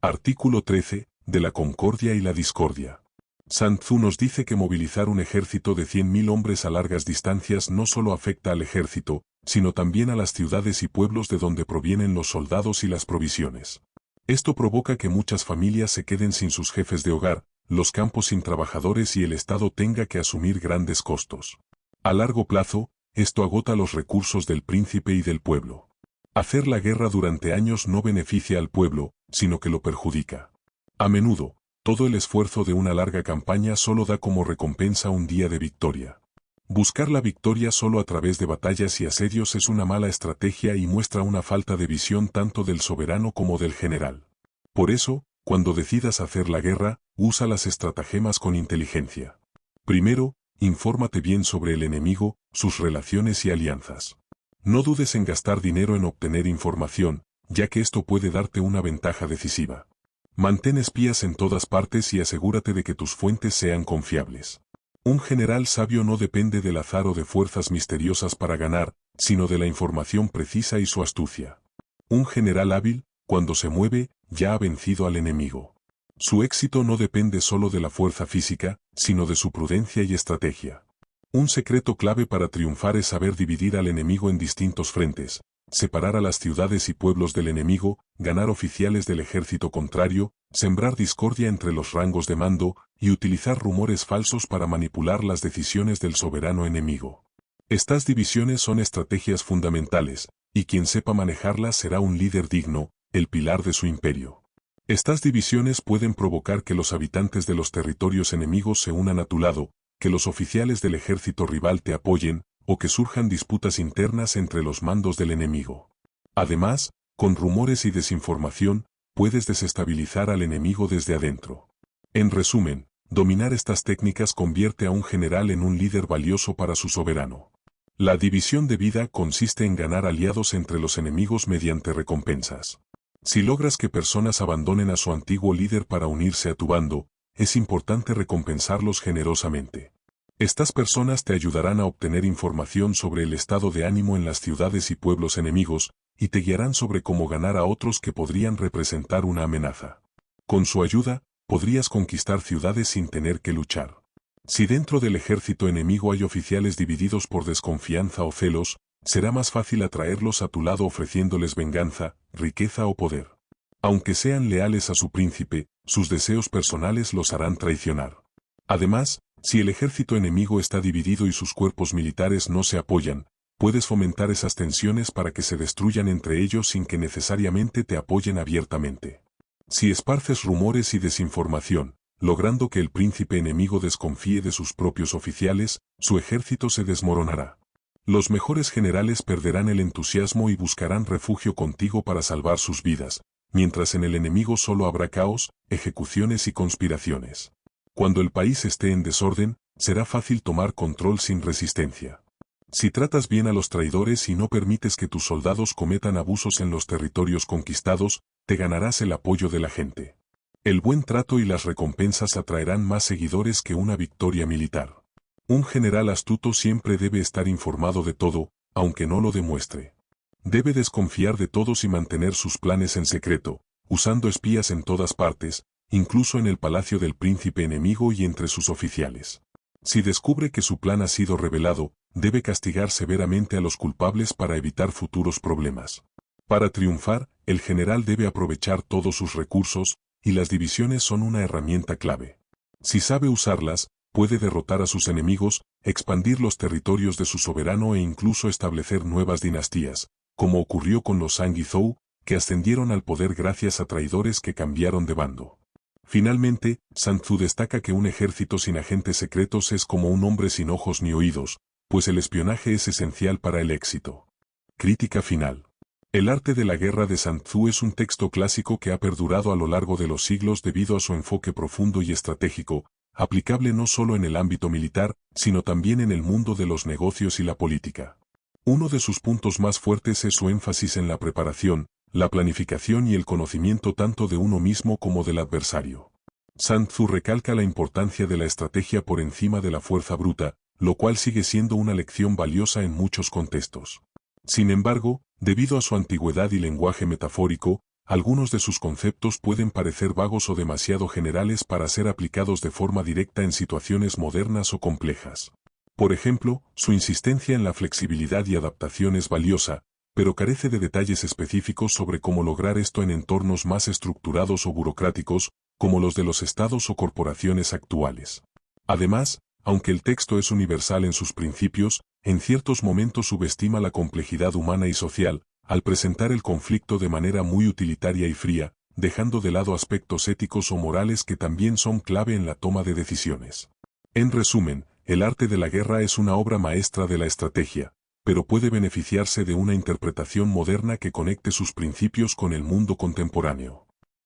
Artículo 13. De la concordia y la discordia. Sun Tzu nos dice que movilizar un ejército de 100.000 hombres a largas distancias no solo afecta al ejército, sino también a las ciudades y pueblos de donde provienen los soldados y las provisiones. Esto provoca que muchas familias se queden sin sus jefes de hogar, los campos sin trabajadores y el Estado tenga que asumir grandes costos. A largo plazo, esto agota los recursos del príncipe y del pueblo. Hacer la guerra durante años no beneficia al pueblo, sino que lo perjudica. A menudo, todo el esfuerzo de una larga campaña solo da como recompensa un día de victoria. Buscar la victoria solo a través de batallas y asedios es una mala estrategia y muestra una falta de visión tanto del soberano como del general. Por eso, cuando decidas hacer la guerra, usa las estratagemas con inteligencia. Primero, infórmate bien sobre el enemigo, sus relaciones y alianzas. No dudes en gastar dinero en obtener información, ya que esto puede darte una ventaja decisiva. Mantén espías en todas partes y asegúrate de que tus fuentes sean confiables. Un general sabio no depende del azar o de fuerzas misteriosas para ganar, sino de la información precisa y su astucia. Un general hábil, cuando se mueve, ya ha vencido al enemigo. Su éxito no depende solo de la fuerza física, sino de su prudencia y estrategia. Un secreto clave para triunfar es saber dividir al enemigo en distintos frentes, separar a las ciudades y pueblos del enemigo, ganar oficiales del ejército contrario, sembrar discordia entre los rangos de mando, y utilizar rumores falsos para manipular las decisiones del soberano enemigo. Estas divisiones son estrategias fundamentales, y quien sepa manejarlas será un líder digno, el pilar de su imperio. Estas divisiones pueden provocar que los habitantes de los territorios enemigos se unan a tu lado, que los oficiales del ejército rival te apoyen, o que surjan disputas internas entre los mandos del enemigo. Además, con rumores y desinformación, puedes desestabilizar al enemigo desde adentro. En resumen, dominar estas técnicas convierte a un general en un líder valioso para su soberano. La división de vida consiste en ganar aliados entre los enemigos mediante recompensas. Si logras que personas abandonen a su antiguo líder para unirse a tu bando, es importante recompensarlos generosamente. Estas personas te ayudarán a obtener información sobre el estado de ánimo en las ciudades y pueblos enemigos, y te guiarán sobre cómo ganar a otros que podrían representar una amenaza. Con su ayuda, podrías conquistar ciudades sin tener que luchar. Si dentro del ejército enemigo hay oficiales divididos por desconfianza o celos, será más fácil atraerlos a tu lado ofreciéndoles venganza, riqueza o poder. Aunque sean leales a su príncipe, sus deseos personales los harán traicionar. Además, si el ejército enemigo está dividido y sus cuerpos militares no se apoyan, puedes fomentar esas tensiones para que se destruyan entre ellos sin que necesariamente te apoyen abiertamente. Si esparces rumores y desinformación, logrando que el príncipe enemigo desconfíe de sus propios oficiales, su ejército se desmoronará. Los mejores generales perderán el entusiasmo y buscarán refugio contigo para salvar sus vidas, mientras en el enemigo solo habrá caos, ejecuciones y conspiraciones. Cuando el país esté en desorden, será fácil tomar control sin resistencia. Si tratas bien a los traidores y no permites que tus soldados cometan abusos en los territorios conquistados, te ganarás el apoyo de la gente. El buen trato y las recompensas atraerán más seguidores que una victoria militar. Un general astuto siempre debe estar informado de todo, aunque no lo demuestre. Debe desconfiar de todos y mantener sus planes en secreto, usando espías en todas partes, incluso en el palacio del príncipe enemigo y entre sus oficiales. Si descubre que su plan ha sido revelado, debe castigar severamente a los culpables para evitar futuros problemas. Para triunfar, el general debe aprovechar todos sus recursos, y las divisiones son una herramienta clave. Si sabe usarlas, puede derrotar a sus enemigos, expandir los territorios de su soberano e incluso establecer nuevas dinastías, como ocurrió con los Zhang y Zhou, que ascendieron al poder gracias a traidores que cambiaron de bando. Finalmente, Sun Tzu destaca que un ejército sin agentes secretos es como un hombre sin ojos ni oídos, pues el espionaje es esencial para el éxito. Crítica final. El arte de la guerra de Sun Tzu es un texto clásico que ha perdurado a lo largo de los siglos debido a su enfoque profundo y estratégico, aplicable no solo en el ámbito militar, sino también en el mundo de los negocios y la política. Uno de sus puntos más fuertes es su énfasis en la preparación, la planificación y el conocimiento tanto de uno mismo como del adversario. Sun Tzu recalca la importancia de la estrategia por encima de la fuerza bruta, lo cual sigue siendo una lección valiosa en muchos contextos. Sin embargo, debido a su antigüedad y lenguaje metafórico, algunos de sus conceptos pueden parecer vagos o demasiado generales para ser aplicados de forma directa en situaciones modernas o complejas. Por ejemplo, su insistencia en la flexibilidad y adaptación es valiosa, pero carece de detalles específicos sobre cómo lograr esto en entornos más estructurados o burocráticos, como los de los estados o corporaciones actuales. Además, aunque el texto es universal en sus principios, en ciertos momentos subestima la complejidad humana y social, al presentar el conflicto de manera muy utilitaria y fría, dejando de lado aspectos éticos o morales que también son clave en la toma de decisiones. En resumen, El arte de la guerra es una obra maestra de la estrategia, pero puede beneficiarse de una interpretación moderna que conecte sus principios con el mundo contemporáneo.